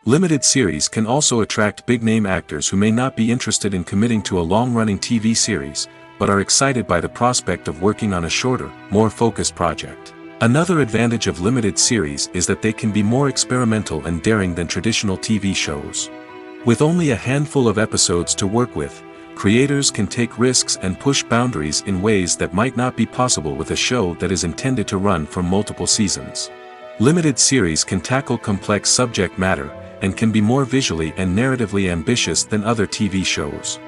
Limited series can also attract big-name actors who may not be interested in committing to a long-running TV series, but are excited by the prospect of working on a shorter, more focused project. Another advantage of limited series is that they can be more experimental and daring than traditional TV shows. With only a handful of episodes to work with, creators can take risks and push boundaries in ways that might not be possible with a show that is intended to run for multiple seasons. Limited series can tackle complex subject matter, and can be more visually and narratively ambitious than other TV shows.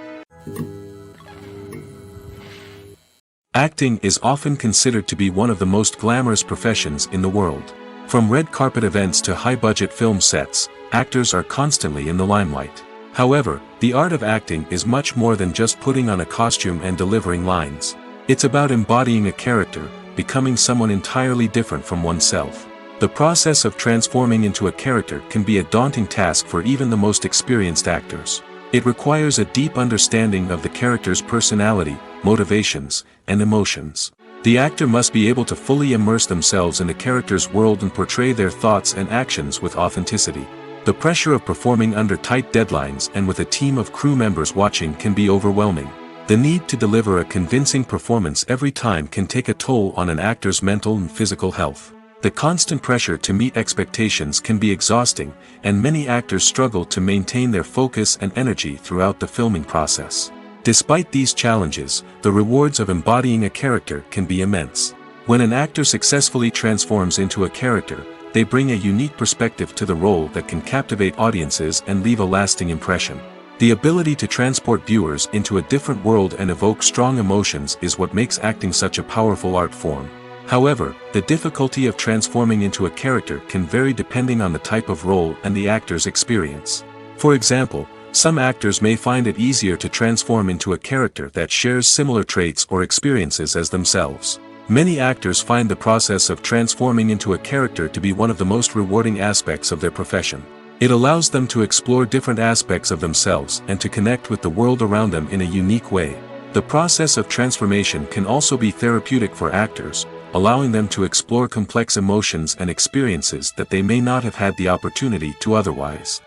Acting is often considered to be one of the most glamorous professions in the world. From red carpet events to high-budget film sets, actors are constantly in the limelight. However, the art of acting is much more than just putting on a costume and delivering lines. It's about embodying a character, becoming someone entirely different from oneself. The process of transforming into a character can be a daunting task for even the most experienced actors. It requires a deep understanding of the character's personality, motivations, and emotions. The actor must be able to fully immerse themselves in the character's world and portray their thoughts and actions with authenticity. The pressure of performing under tight deadlines and with a team of crew members watching can be overwhelming. The need to deliver a convincing performance every time can take a toll on an actor's mental and physical health. The constant pressure to meet expectations can be exhausting, and many actors struggle to maintain their focus and energy throughout the filming process. Despite these challenges, the rewards of embodying a character can be immense. When an actor successfully transforms into a character, they bring a unique perspective to the role that can captivate audiences and leave a lasting impression. The ability to transport viewers into a different world and evoke strong emotions is what makes acting such a powerful art form. However, the difficulty of transforming into a character can vary depending on the type of role and the actor's experience. For example, some actors may find it easier to transform into a character that shares similar traits or experiences as themselves. Many actors find the process of transforming into a character to be one of the most rewarding aspects of their profession. It allows them to explore different aspects of themselves and to connect with the world around them in a unique way. The process of transformation can also be therapeutic for actors, allowing them to explore complex emotions and experiences that they may not have had the opportunity to otherwise.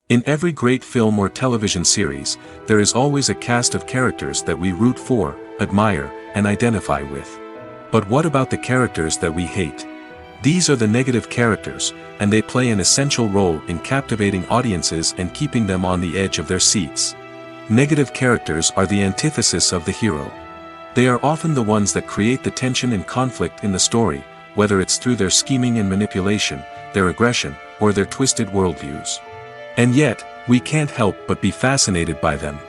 In every great film or television series, there is always a cast of characters that we root for, admire, and identify with. But what about the characters that we hate? These are the negative characters, and they play an essential role in captivating audiences and keeping them on the edge of their seats. Negative characters are the antithesis of the hero. They are often the ones that create the tension and conflict in the story, whether it's through their scheming and manipulation, their aggression, or their twisted worldviews. And yet, we can't help but be fascinated by them.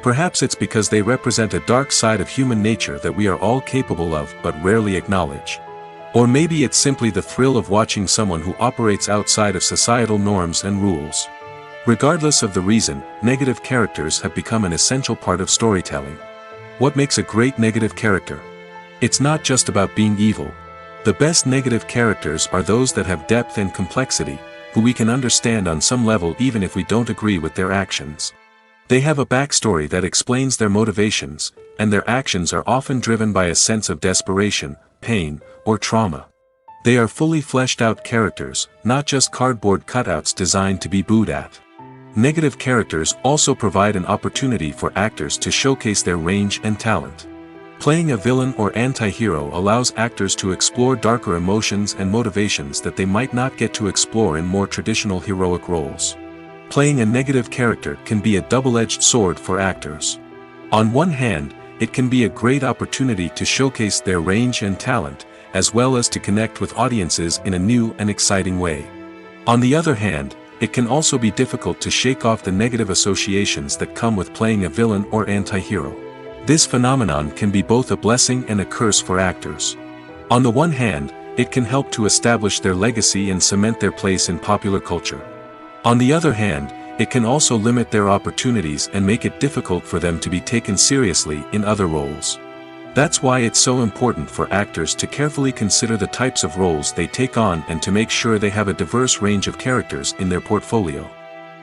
Perhaps it's because they represent a dark side of human nature that we are all capable of but rarely acknowledge. Or maybe it's simply the thrill of watching someone who operates outside of societal norms and rules. Regardless of the reason, negative characters have become an essential part of storytelling. What makes a great negative character? It's not just about being evil. The best negative characters are those that have depth and complexity, who we can understand on some level even if we don't agree with their actions. They have a backstory that explains their motivations, and their actions are often driven by a sense of desperation, pain, or trauma. They are fully fleshed out characters, not just cardboard cutouts designed to be booed at. Negative characters also provide an opportunity for actors to showcase their range and talent. Playing a villain or anti-hero allows actors to explore darker emotions and motivations that they might not get to explore in more traditional heroic roles. Playing a negative character can be a double-edged sword for actors. On one hand, it can be a great opportunity to showcase their range and talent, as well as to connect with audiences in a new and exciting way. On the other hand, it can also be difficult to shake off the negative associations that come with playing a villain or anti-hero. This phenomenon can be both a blessing and a curse for actors. On the one hand, it can help to establish their legacy and cement their place in popular culture. On the other hand, it can also limit their opportunities and make it difficult for them to be taken seriously in other roles. That's why it's so important for actors to carefully consider the types of roles they take on and to make sure they have a diverse range of characters in their portfolio.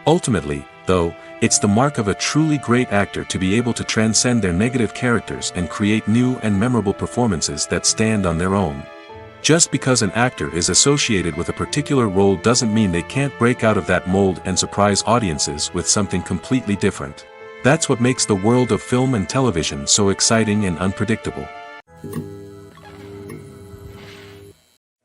Ultimately, though, it's the mark of a truly great actor to be able to transcend their negative characters and create new and memorable performances that stand on their own. Just because an actor is associated with a particular role doesn't mean they can't break out of that mold and surprise audiences with something completely different. That's what makes the world of film and television so exciting and unpredictable.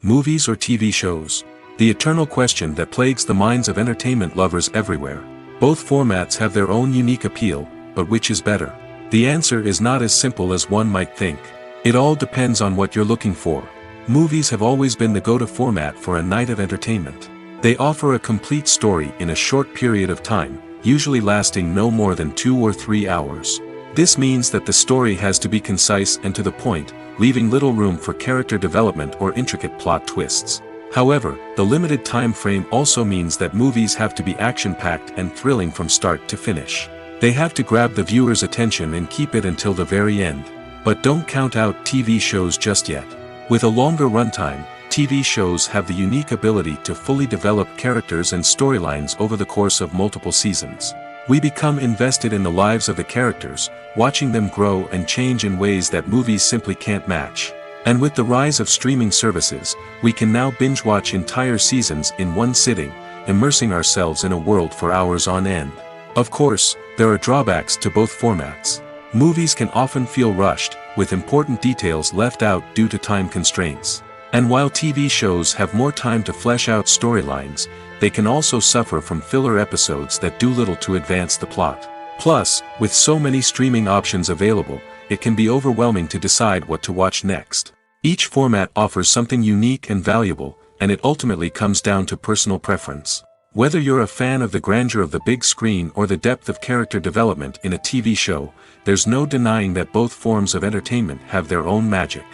Movies or TV shows? The eternal question that plagues the minds of entertainment lovers everywhere. Both formats have their own unique appeal, but which is better? The answer is not as simple as one might think. It all depends on what you're looking for. Movies have always been the go-to format for a night of entertainment. They offer a complete story in a short period of time, usually lasting no more than 2 or 3 hours. This means that the story has to be concise and to the point, leaving little room for character development or intricate plot twists. However, the limited time frame also means that movies have to be action-packed and thrilling from start to finish. They have to grab the viewer's attention and keep it until the very end. But don't count out TV shows just yet. With a longer runtime, TV shows have the unique ability to fully develop characters and storylines over the course of multiple seasons. We become invested in the lives of the characters, watching them grow and change in ways that movies simply can't match. And with the rise of streaming services, we can now binge-watch entire seasons in one sitting, immersing ourselves in a world for hours on end. Of course, there are drawbacks to both formats. Movies can often feel rushed, with important details left out due to time constraints. And while TV shows have more time to flesh out storylines, they can also suffer from filler episodes that do little to advance the plot. Plus, with so many streaming options available, it can be overwhelming to decide what to watch next. Each format offers something unique and valuable, and it ultimately comes down to personal preference. Whether you're a fan of the grandeur of the big screen or the depth of character development in a TV show, there's no denying that both forms of entertainment have their own magic.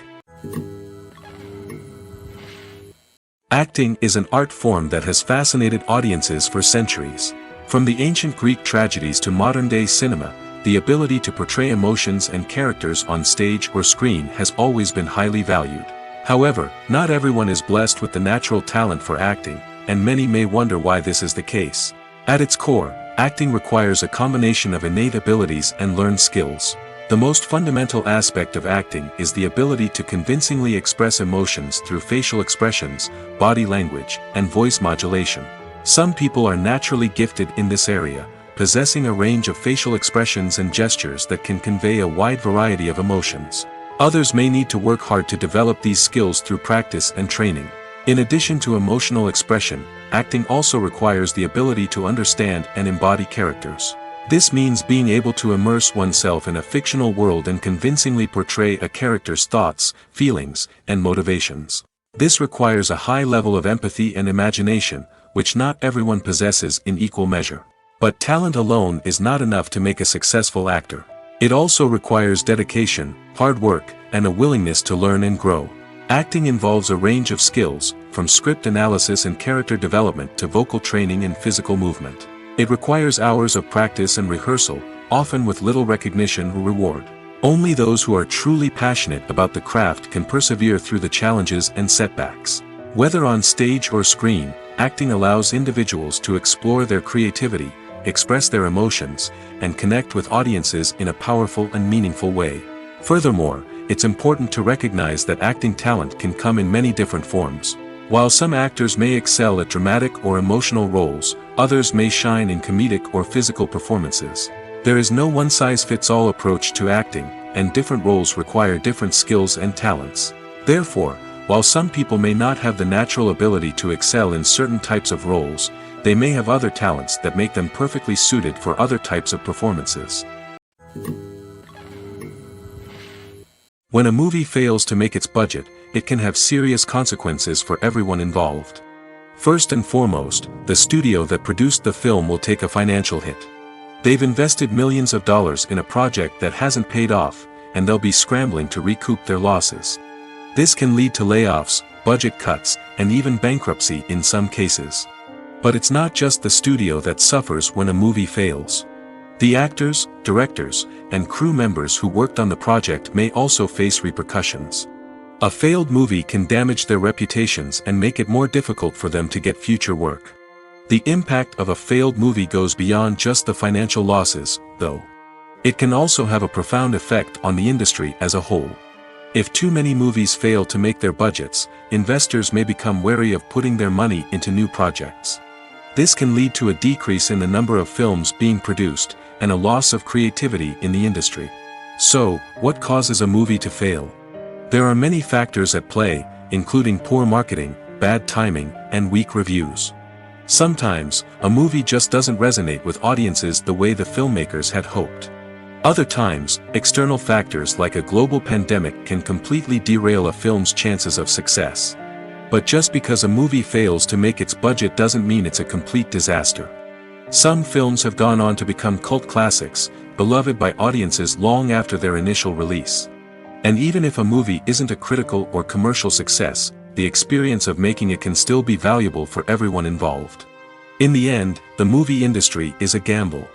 Acting is an art form that has fascinated audiences for centuries. From the ancient Greek tragedies to modern-day cinema, the ability to portray emotions and characters on stage or screen has always been highly valued. However, not everyone is blessed with the natural talent for acting, and many may wonder why this is the case. At its core, acting requires a combination of innate abilities and learned skills. The most fundamental aspect of acting is the ability to convincingly express emotions through facial expressions, body language, and voice modulation. Some people are naturally gifted in this area, possessing a range of facial expressions and gestures that can convey a wide variety of emotions. Others may need to work hard to develop these skills through practice and training. In addition to emotional expression, acting also requires the ability to understand and embody characters. This means being able to immerse oneself in a fictional world and convincingly portray a character's thoughts, feelings, and motivations. This requires a high level of empathy and imagination, which not everyone possesses in equal measure. But talent alone is not enough to make a successful actor. It also requires dedication, hard work, and a willingness to learn and grow. Acting involves a range of skills, from script analysis and character development to vocal training and physical movement. It requires hours of practice and rehearsal, often with little recognition or reward. Only those who are truly passionate about the craft can persevere through the challenges and setbacks. Whether on stage or screen, acting allows individuals to explore their creativity, express their emotions, and connect with audiences in a powerful and meaningful way. Furthermore, it's important to recognize that acting talent can come in many different forms. While some actors may excel at dramatic or emotional roles, others may shine in comedic or physical performances. There is no one-size-fits-all approach to acting, and different roles require different skills and talents. Therefore, while some people may not have the natural ability to excel in certain types of roles, they may have other talents that make them perfectly suited for other types of performances. When a movie fails to make its budget, it can have serious consequences for everyone involved. First and foremost, the studio that produced the film will take a financial hit. They've invested millions of dollars in a project that hasn't paid off, and they'll be scrambling to recoup their losses. This can lead to layoffs, budget cuts, and even bankruptcy in some cases. But it's not just the studio that suffers when a movie fails. The actors, directors, and crew members who worked on the project may also face repercussions. A failed movie can damage their reputations and make it more difficult for them to get future work. The impact of a failed movie goes beyond just the financial losses, though. It can also have a profound effect on the industry as a whole. If too many movies fail to make their budgets, investors may become wary of putting their money into new projects. This can lead to a decrease in the number of films being produced, and a loss of creativity in the industry. So, what causes a movie to fail? There are many factors at play, including poor marketing, bad timing, and weak reviews. Sometimes, a movie just doesn't resonate with audiences the way the filmmakers had hoped. Other times, external factors like a global pandemic can completely derail a film's chances of success. But just because a movie fails to make its budget doesn't mean it's a complete disaster. Some films have gone on to become cult classics, beloved by audiences long after their initial release. And even if a movie isn't a critical or commercial success, the experience of making it can still be valuable for everyone involved. In the end, the movie industry is a gamble.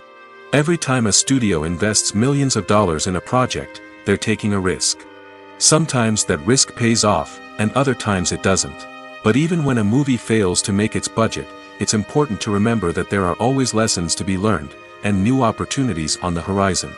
Every time a studio invests millions of dollars in a project, they're taking a risk. Sometimes that risk pays off, and other times it doesn't. But even when a movie fails to make its budget, it's important to remember that there are always lessons to be learned, and new opportunities on the horizon.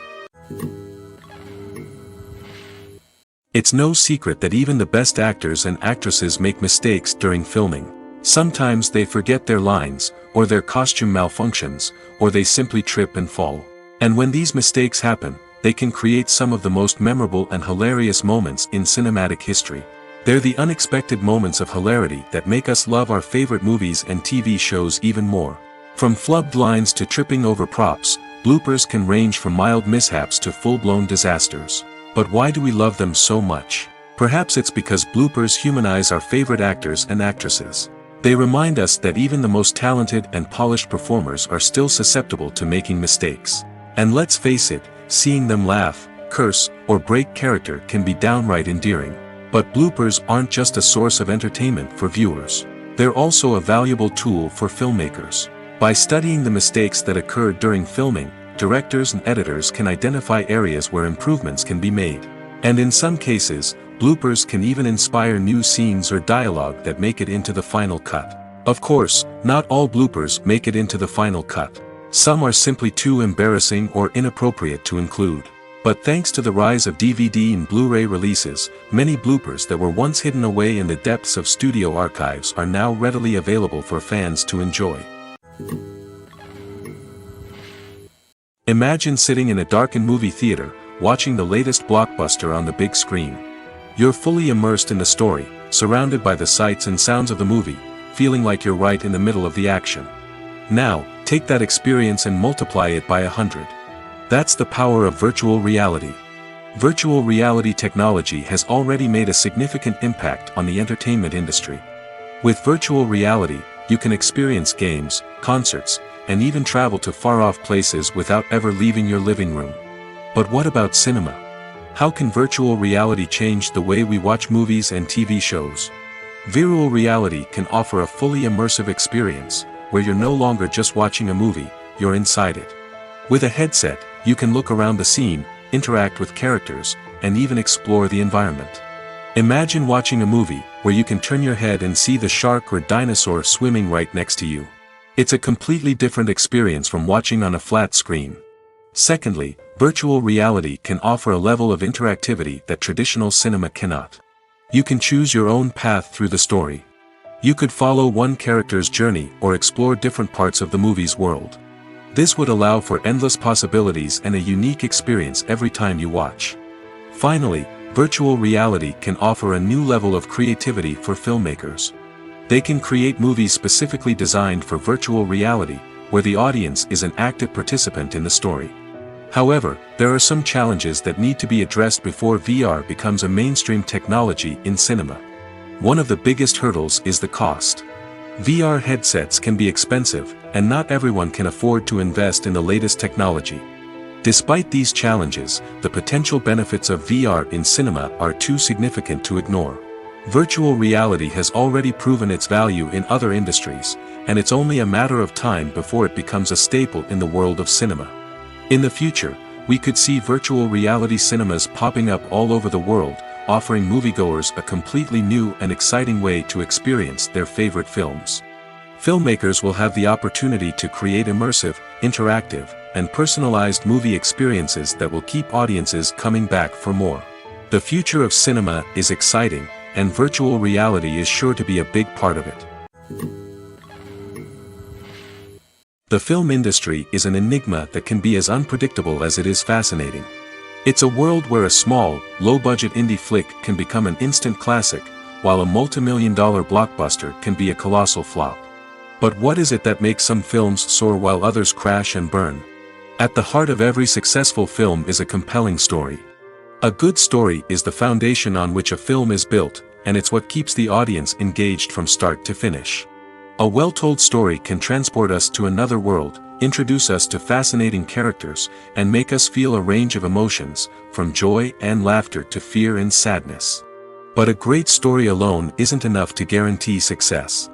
It's no secret that even the best actors and actresses make mistakes during filming. Sometimes they forget their lines, or their costume malfunctions, or they simply trip and fall. And when these mistakes happen, they can create some of the most memorable and hilarious moments in cinematic history. They're the unexpected moments of hilarity that make us love our favorite movies and TV shows even more. From flubbed lines to tripping over props, bloopers can range from mild mishaps to full-blown disasters. But why do we love them so much? Perhaps it's because bloopers humanize our favorite actors and actresses. They remind us that even the most talented and polished performers are still susceptible to making mistakes. And let's face it, seeing them laugh, curse, or break character can be downright endearing. But bloopers aren't just a source of entertainment for viewers. They're also a valuable tool for filmmakers. By studying the mistakes that occurred during filming, directors and editors can identify areas where improvements can be made. And in some cases, bloopers can even inspire new scenes or dialogue that make it into the final cut. Of course, not all bloopers make it into the final cut. Some are simply too embarrassing or inappropriate to include. But thanks to the rise of DVD and Blu-ray releases, many bloopers that were once hidden away in the depths of studio archives are now readily available for fans to enjoy. Imagine sitting in a darkened movie theater, watching the latest blockbuster on the big screen. You're fully immersed in the story, surrounded by the sights and sounds of the movie, feeling like you're right in the middle of the action. Now, take that experience and multiply it by 100. That's the power of virtual reality. Virtual reality technology has already made a significant impact on the entertainment industry. With virtual reality, you can experience games, concerts, and even travel to far-off places without ever leaving your living room. But what about cinema? How can virtual reality change the way we watch movies and TV shows? Virtual reality can offer a fully immersive experience, where you're no longer just watching a movie, you're inside it. With a headset, you can look around the scene, interact with characters, and even explore the environment. Imagine watching a movie, where you can turn your head and see the shark or dinosaur swimming right next to you. It's a completely different experience from watching on a flat screen. Secondly, virtual reality can offer a level of interactivity that traditional cinema cannot. You can choose your own path through the story. You could follow one character's journey or explore different parts of the movie's world. This would allow for endless possibilities and a unique experience every time you watch. Finally, virtual reality can offer a new level of creativity for filmmakers. They can create movies specifically designed for virtual reality, where the audience is an active participant in the story. However, there are some challenges that need to be addressed before VR becomes a mainstream technology in cinema. One of the biggest hurdles is the cost. VR headsets can be expensive, and not everyone can afford to invest in the latest technology. Despite these challenges, the potential benefits of VR in cinema are too significant to ignore. Virtual reality has already proven its value in other industries, and it's only a matter of time before it becomes a staple in the world of cinema. In the future, we could see virtual reality cinemas popping up all over the world, offering moviegoers a completely new and exciting way to experience their favorite films. Filmmakers will have the opportunity to create immersive, interactive, and personalized movie experiences that will keep audiences coming back for more. The future of cinema is exciting, and virtual reality is sure to be a big part of it. The film industry is an enigma that can be as unpredictable as it is fascinating. It's a world where a small, low-budget indie flick can become an instant classic, while a multi-million-dollar blockbuster can be a colossal flop. But what is it that makes some films soar while others crash and burn? At the heart of every successful film is a compelling story. A good story is the foundation on which a film is built, and it's what keeps the audience engaged from start to finish. A well-told story can transport us to another world, introduce us to fascinating characters, and make us feel a range of emotions, from joy and laughter to fear and sadness. But a great story alone isn't enough to guarantee success.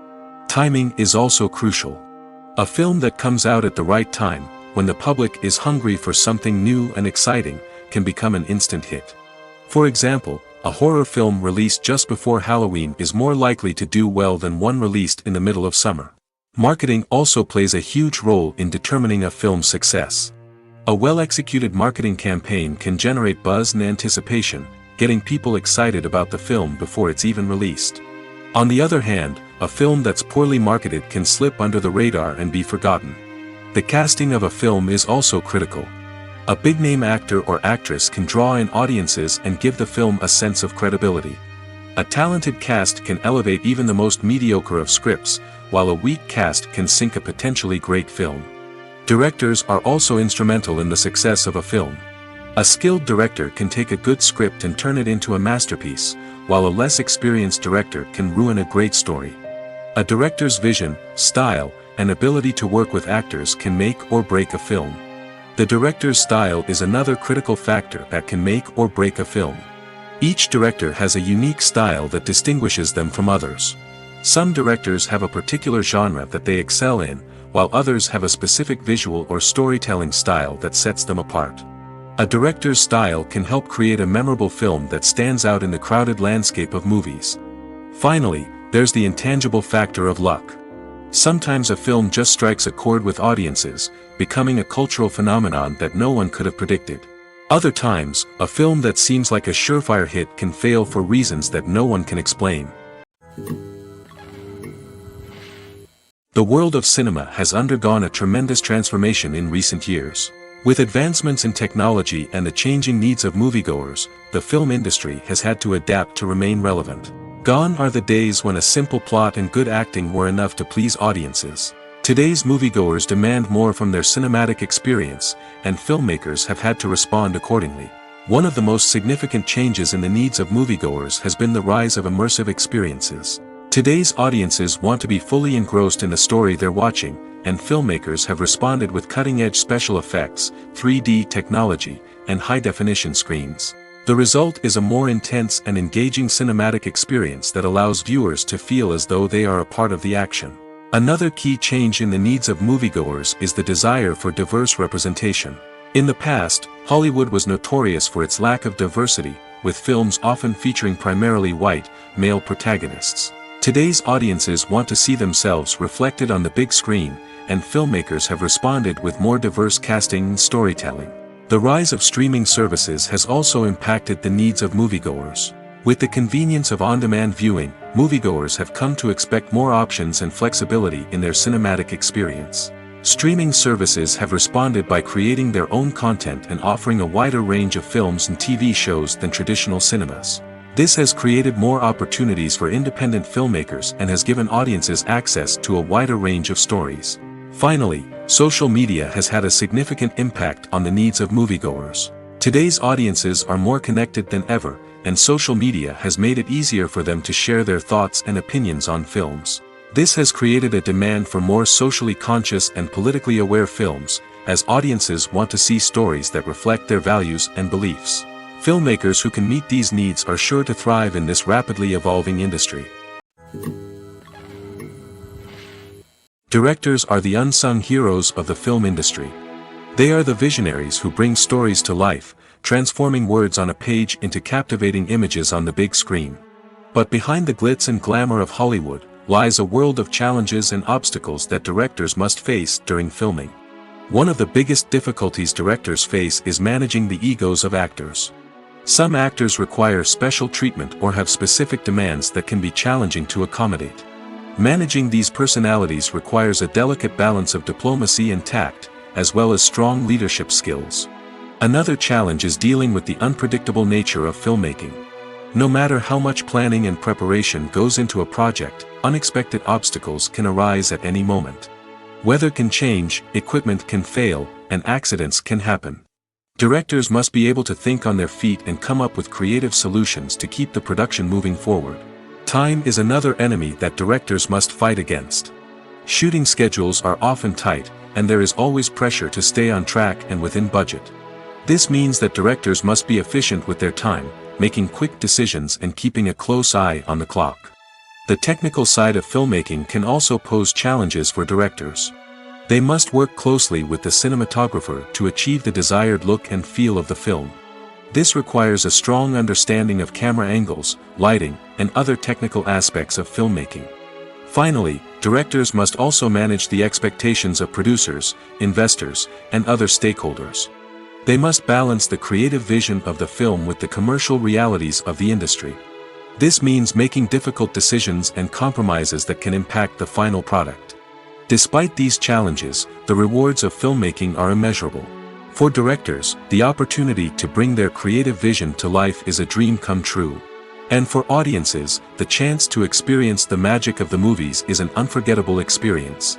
Timing is also crucial. A film that comes out at the right time, when the public is hungry for something new and exciting, can become an instant hit. For example, a horror film released just before Halloween is more likely to do well than one released in the middle of summer. Marketing also plays a huge role in determining a film's success. A well-executed marketing campaign can generate buzz and anticipation, getting people excited about the film before it's even released. On the other hand, a film that's poorly marketed can slip under the radar and be forgotten. The casting of a film is also critical. A big-name actor or actress can draw in audiences and give the film a sense of credibility. A talented cast can elevate even the most mediocre of scripts, while a weak cast can sink a potentially great film. Directors are also instrumental in the success of a film. A skilled director can take a good script and turn it into a masterpiece, while a less experienced director can ruin a great story. A director's vision, style, and ability to work with actors can make or break a film. The director's style is another critical factor that can make or break a film. Each director has a unique style that distinguishes them from others. Some directors have a particular genre that they excel in, while others have a specific visual or storytelling style that sets them apart. A director's style can help create a memorable film that stands out in the crowded landscape of movies. Finally, there's the intangible factor of luck. Sometimes a film just strikes a chord with audiences, becoming a cultural phenomenon that no one could have predicted. Other times, a film that seems like a surefire hit can fail for reasons that no one can explain. The world of cinema has undergone a tremendous transformation in recent years. With advancements in technology and the changing needs of moviegoers, the film industry has had to adapt to remain relevant. Gone are the days when a simple plot and good acting were enough to please audiences. Today's moviegoers demand more from their cinematic experience, and filmmakers have had to respond accordingly. One of the most significant changes in the needs of moviegoers has been the rise of immersive experiences. Today's audiences want to be fully engrossed in the story they're watching, and filmmakers have responded with cutting-edge special effects, 3D technology, and high-definition screens. The result is a more intense and engaging cinematic experience that allows viewers to feel as though they are a part of the action. Another key change in the needs of moviegoers is the desire for diverse representation. In the past, Hollywood was notorious for its lack of diversity, with films often featuring primarily white, male protagonists. Today's audiences want to see themselves reflected on the big screen, and filmmakers have responded with more diverse casting and storytelling. The rise of streaming services has also impacted the needs of moviegoers. With the convenience of on-demand viewing, moviegoers have come to expect more options and flexibility in their cinematic experience. Streaming services have responded by creating their own content and offering a wider range of films and TV shows than traditional cinemas. This has created more opportunities for independent filmmakers and has given audiences access to a wider range of stories. Finally, social media has had a significant impact on the needs of moviegoers. Today's audiences are more connected than ever, and social media has made it easier for them to share their thoughts and opinions on films. This has created a demand for more socially conscious and politically aware films, as audiences want to see stories that reflect their values and beliefs. Filmmakers who can meet these needs are sure to thrive in this rapidly evolving industry. Directors are the unsung heroes of the film industry. They are the visionaries who bring stories to life, transforming words on a page into captivating images on the big screen. But behind the glitz and glamour of Hollywood, lies a world of challenges and obstacles that directors must face during filming. One of the biggest difficulties directors face is managing the egos of actors. Some actors require special treatment or have specific demands that can be challenging to accommodate. Managing these personalities requires a delicate balance of diplomacy and tact, as well as strong leadership skills. Another challenge is dealing with the unpredictable nature of filmmaking. No matter how much planning and preparation goes into a project, unexpected obstacles can arise at any moment. Weather can change, equipment can fail, and accidents can happen. Directors must be able to think on their feet and come up with creative solutions to keep the production moving forward. Time is another enemy that directors must fight against. Shooting schedules are often tight, and there is always pressure to stay on track and within budget. This means that directors must be efficient with their time, making quick decisions and keeping a close eye on the clock. The technical side of filmmaking can also pose challenges for directors. They must work closely with the cinematographer to achieve the desired look and feel of the film. This requires a strong understanding of camera angles, lighting, and other technical aspects of filmmaking. Finally, directors must also manage the expectations of producers, investors, and other stakeholders. They must balance the creative vision of the film with the commercial realities of the industry. This means making difficult decisions and compromises that can impact the final product. Despite these challenges, the rewards of filmmaking are immeasurable. For directors, the opportunity to bring their creative vision to life is a dream come true. And for audiences, the chance to experience the magic of the movies is an unforgettable experience.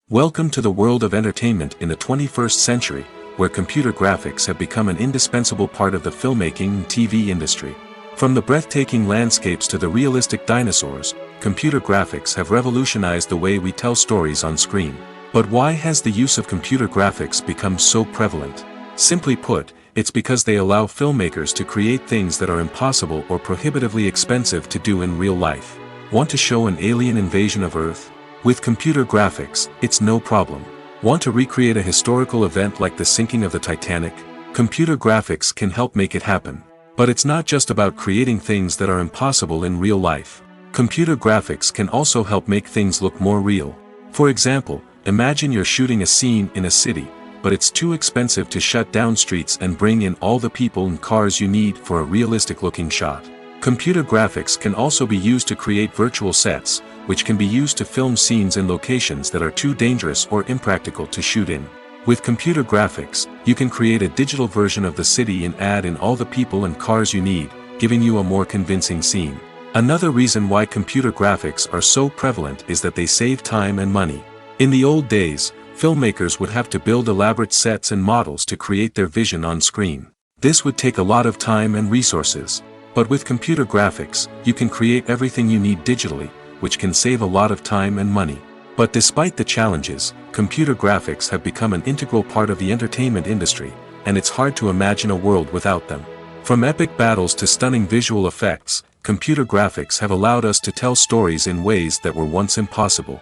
Welcome to the world of entertainment in the 21st century, where computer graphics have become an indispensable part of the filmmaking and TV industry. From the breathtaking landscapes to the realistic dinosaurs, computer graphics have revolutionized the way we tell stories on screen. But why has the use of computer graphics become so prevalent? Simply put, it's because they allow filmmakers to create things that are impossible or prohibitively expensive to do in real life. Want to show an alien invasion of Earth? With computer graphics, it's no problem. Want to recreate a historical event like the sinking of the Titanic? Computer graphics can help make it happen. But it's not just about creating things that are impossible in real life. Computer graphics can also help make things look more real. For example, imagine you're shooting a scene in a city, but it's too expensive to shut down streets and bring in all the people and cars you need for a realistic-looking shot. Computer graphics can also be used to create virtual sets, which can be used to film scenes in locations that are too dangerous or impractical to shoot in. With computer graphics, you can create a digital version of the city and add in all the people and cars you need, giving you a more convincing scene. Another reason why computer graphics are so prevalent is that they save time and money. In the old days, filmmakers would have to build elaborate sets and models to create their vision on screen. This would take a lot of time and resources. But with computer graphics, you can create everything you need digitally, which can save a lot of time and money. But despite the challenges, computer graphics have become an integral part of the entertainment industry, and it's hard to imagine a world without them. From epic battles to stunning visual effects, computer graphics have allowed us to tell stories in ways that were once impossible.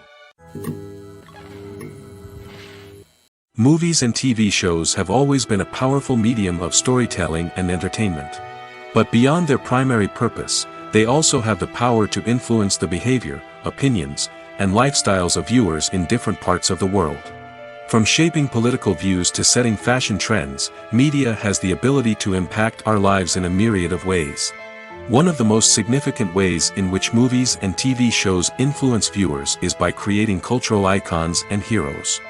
Movies and TV shows have always been a powerful medium of storytelling and entertainment. But beyond their primary purpose, they also have the power to influence the behavior, opinions, and lifestyles of viewers in different parts of the world. From shaping political views to setting fashion trends, media has the ability to impact our lives in a myriad of ways. One of the most significant ways in which movies and TV shows influence viewers is by creating cultural icons and heroes.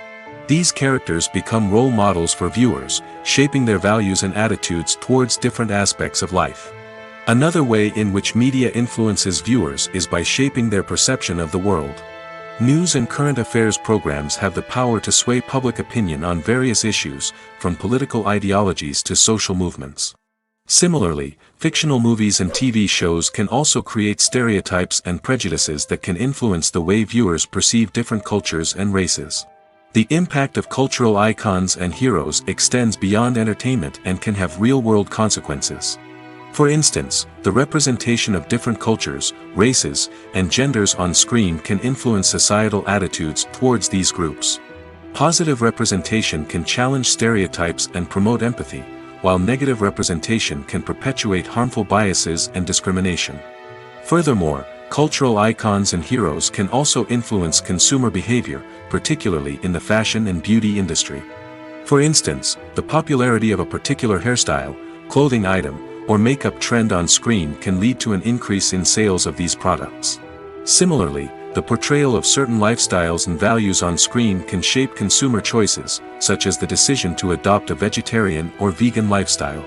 These characters become role models for viewers, shaping their values and attitudes towards different aspects of life. Another way in which media influences viewers is by shaping their perception of the world. News and current affairs programs have the power to sway public opinion on various issues, from political ideologies to social movements. Similarly, fictional movies and TV shows can also create stereotypes and prejudices that can influence the way viewers perceive different cultures and races. The impact of cultural icons and heroes extends beyond entertainment and can have real-world consequences. For instance, the representation of different cultures, races, and genders on screen can influence societal attitudes towards these groups. Positive representation can challenge stereotypes and promote empathy, while negative representation can perpetuate harmful biases and discrimination. Furthermore, cultural icons and heroes can also influence consumer behavior, particularly in the fashion and beauty industry. For instance, the popularity of a particular hairstyle, clothing item, or makeup trend on screen can lead to an increase in sales of these products. Similarly, the portrayal of certain lifestyles and values on screen can shape consumer choices, such as the decision to adopt a vegetarian or vegan lifestyle.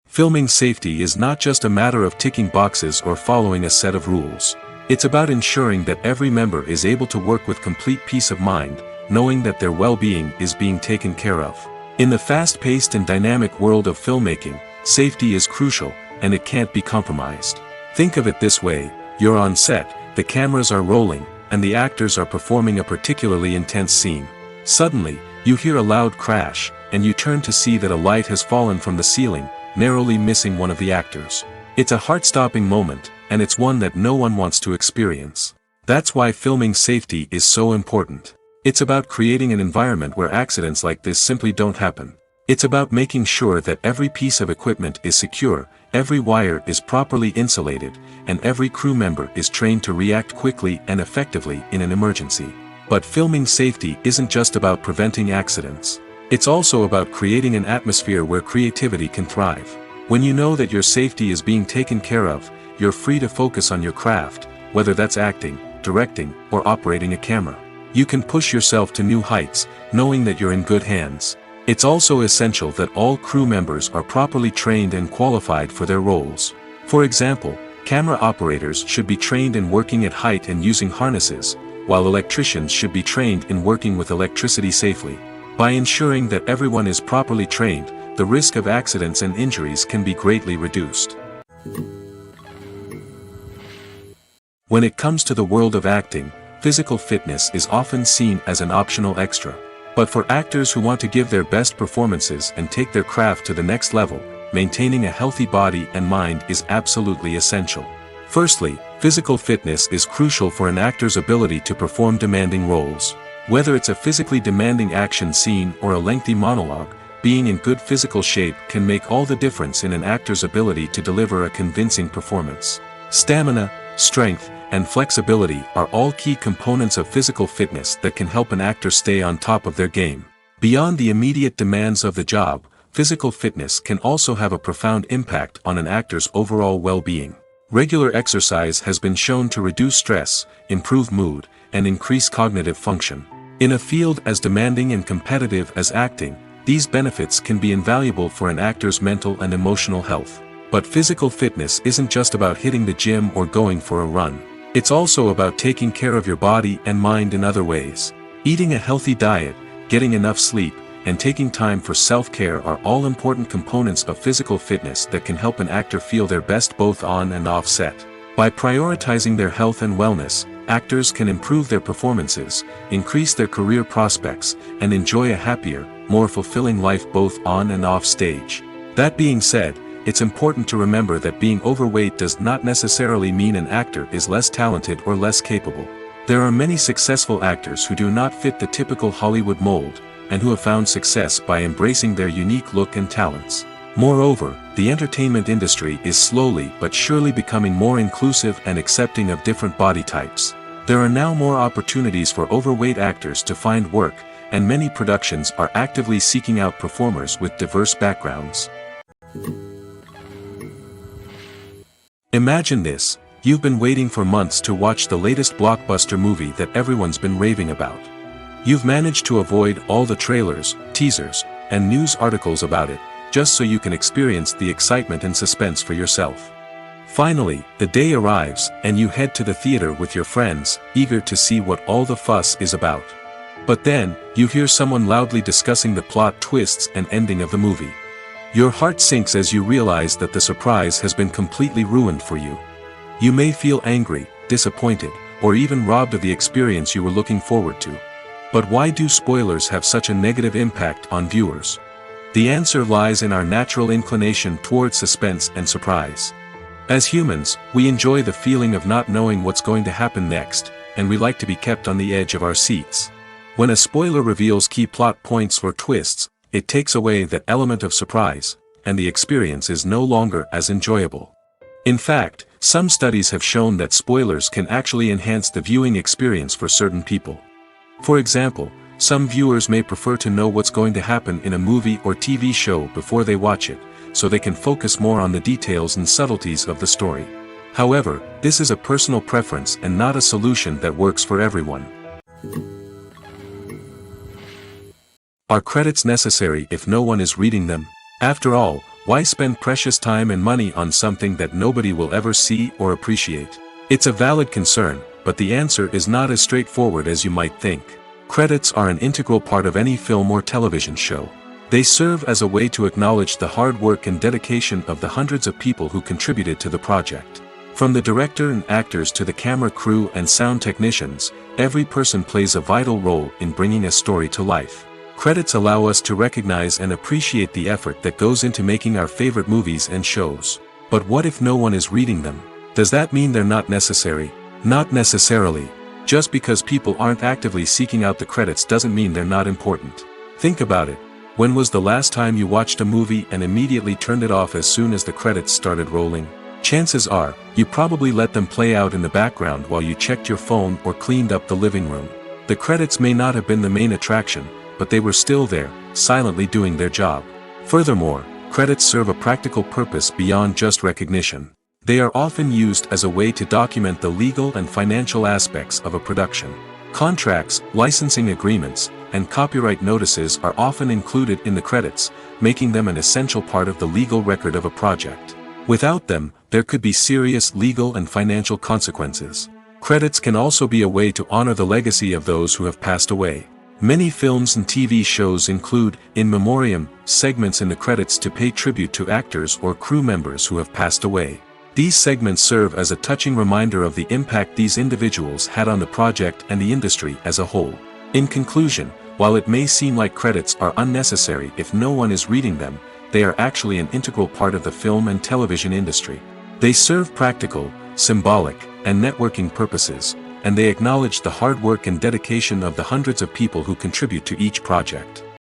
Filming safety is not just a matter of ticking boxes or following a set of rules. It's about ensuring that every member is able to work with complete peace of mind, knowing that their well-being is being taken care of. In the fast-paced and dynamic world of filmmaking, safety is crucial, and it can't be compromised. Think of it this way: you're on set, the cameras are rolling, and the actors are performing a particularly intense scene. Suddenly, you hear a loud crash, and you turn to see that a light has fallen from the ceiling, narrowly missing one of the actors. It's a heart-stopping moment, and it's one that no one wants to experience. That's why filming safety is so important. It's about creating an environment where accidents like this simply don't happen. It's about making sure that every piece of equipment is secure, every wire is properly insulated, and every crew member is trained to react quickly and effectively in an emergency. But filming safety isn't just about preventing accidents. It's also about creating an atmosphere where creativity can thrive. When you know that your safety is being taken care of, you're free to focus on your craft, whether that's acting, directing, or operating a camera. You can push yourself to new heights, knowing that you're in good hands. It's also essential that all crew members are properly trained and qualified for their roles. For example, camera operators should be trained in working at height and using harnesses, while electricians should be trained in working with electricity safely. By ensuring that everyone is properly trained, the risk of accidents and injuries can be greatly reduced. When it comes to the world of acting, physical fitness is often seen as an optional extra. But for actors who want to give their best performances and take their craft to the next level, maintaining a healthy body and mind is absolutely essential. Firstly, physical fitness is crucial for an actor's ability to perform demanding roles. Whether it's a physically demanding action scene or a lengthy monologue, being in good physical shape can make all the difference in an actor's ability to deliver a convincing performance. Stamina, strength, and flexibility are all key components of physical fitness that can help an actor stay on top of their game. Beyond the immediate demands of the job, physical fitness can also have a profound impact on an actor's overall well-being. Regular exercise has been shown to reduce stress, improve mood, and increase cognitive function. In a field as demanding and competitive as acting, these benefits can be invaluable for an actor's mental and emotional health. But physical fitness isn't just about hitting the gym or going for a run. It's also about taking care of your body and mind in other ways. Eating a healthy diet, getting enough sleep, and taking time for self-care are all important components of physical fitness that can help an actor feel their best both on and off set. By prioritizing their health and wellness, actors can improve their performances, increase their career prospects, and enjoy a happier, more fulfilling life both on and off stage. That being said, it's important to remember that being overweight does not necessarily mean an actor is less talented or less capable. There are many successful actors who do not fit the typical Hollywood mold, and who have found success by embracing their unique look and talents. Moreover, the entertainment industry is slowly but surely becoming more inclusive and accepting of different body types. There are now more opportunities for overweight actors to find work, and many productions are actively seeking out performers with diverse backgrounds. Imagine this: you've been waiting for months to watch the latest blockbuster movie that everyone's been raving about. You've managed to avoid all the trailers, teasers, and news articles about it, just so you can experience the excitement and suspense for yourself. Finally, the day arrives, and you head to the theater with your friends, eager to see what all the fuss is about. But then, you hear someone loudly discussing the plot twists and ending of the movie. Your heart sinks as you realize that the surprise has been completely ruined for you. You may feel angry, disappointed, or even robbed of the experience you were looking forward to. But why do spoilers have such a negative impact on viewers? The answer lies in our natural inclination towards suspense and surprise. As humans, we enjoy the feeling of not knowing what's going to happen next, and we like to be kept on the edge of our seats. When a spoiler reveals key plot points or twists, it takes away that element of surprise, and the experience is no longer as enjoyable. In fact, some studies have shown that spoilers can actually enhance the viewing experience for certain people. For example, some viewers may prefer to know what's going to happen in a movie or TV show before they watch it, so they can focus more on the details and subtleties of the story. However, this is a personal preference and not a solution that works for everyone. Are credits necessary if no one is reading them? After all, why spend precious time and money on something that nobody will ever see or appreciate? It's a valid concern, but the answer is not as straightforward as you might think. Credits are an integral part of any film or television show. They serve as a way to acknowledge the hard work and dedication of the hundreds of people who contributed to the project. From the director and actors to the camera crew and sound technicians, every person plays a vital role in bringing a story to life. Credits allow us to recognize and appreciate the effort that goes into making our favorite movies and shows. But what if no one is reading them? Does that mean they're not necessary? Not necessarily. Just because people aren't actively seeking out the credits doesn't mean they're not important. Think about it. When was the last time you watched a movie and immediately turned it off as soon as the credits started rolling? Chances are, you probably let them play out in the background while you checked your phone or cleaned up the living room. The credits may not have been the main attraction, but they were still there, silently doing their job. Furthermore, credits serve a practical purpose beyond just recognition. They are often used as a way to document the legal and financial aspects of a production. Contracts, licensing agreements, and copyright notices are often included in the credits, making them an essential part of the legal record of a project. Without them, there could be serious legal and financial consequences. Credits can also be a way to honor the legacy of those who have passed away. Many films and TV shows include, in memoriam, segments in the credits to pay tribute to actors or crew members who have passed away. These segments serve as a touching reminder of the impact these individuals had on the project and the industry as a whole. In conclusion, while it may seem like credits are unnecessary if no one is reading them, they are actually an integral part of the film and television industry. They serve practical, symbolic, and networking purposes, and they acknowledge the hard work and dedication of the hundreds of people who contribute to each project.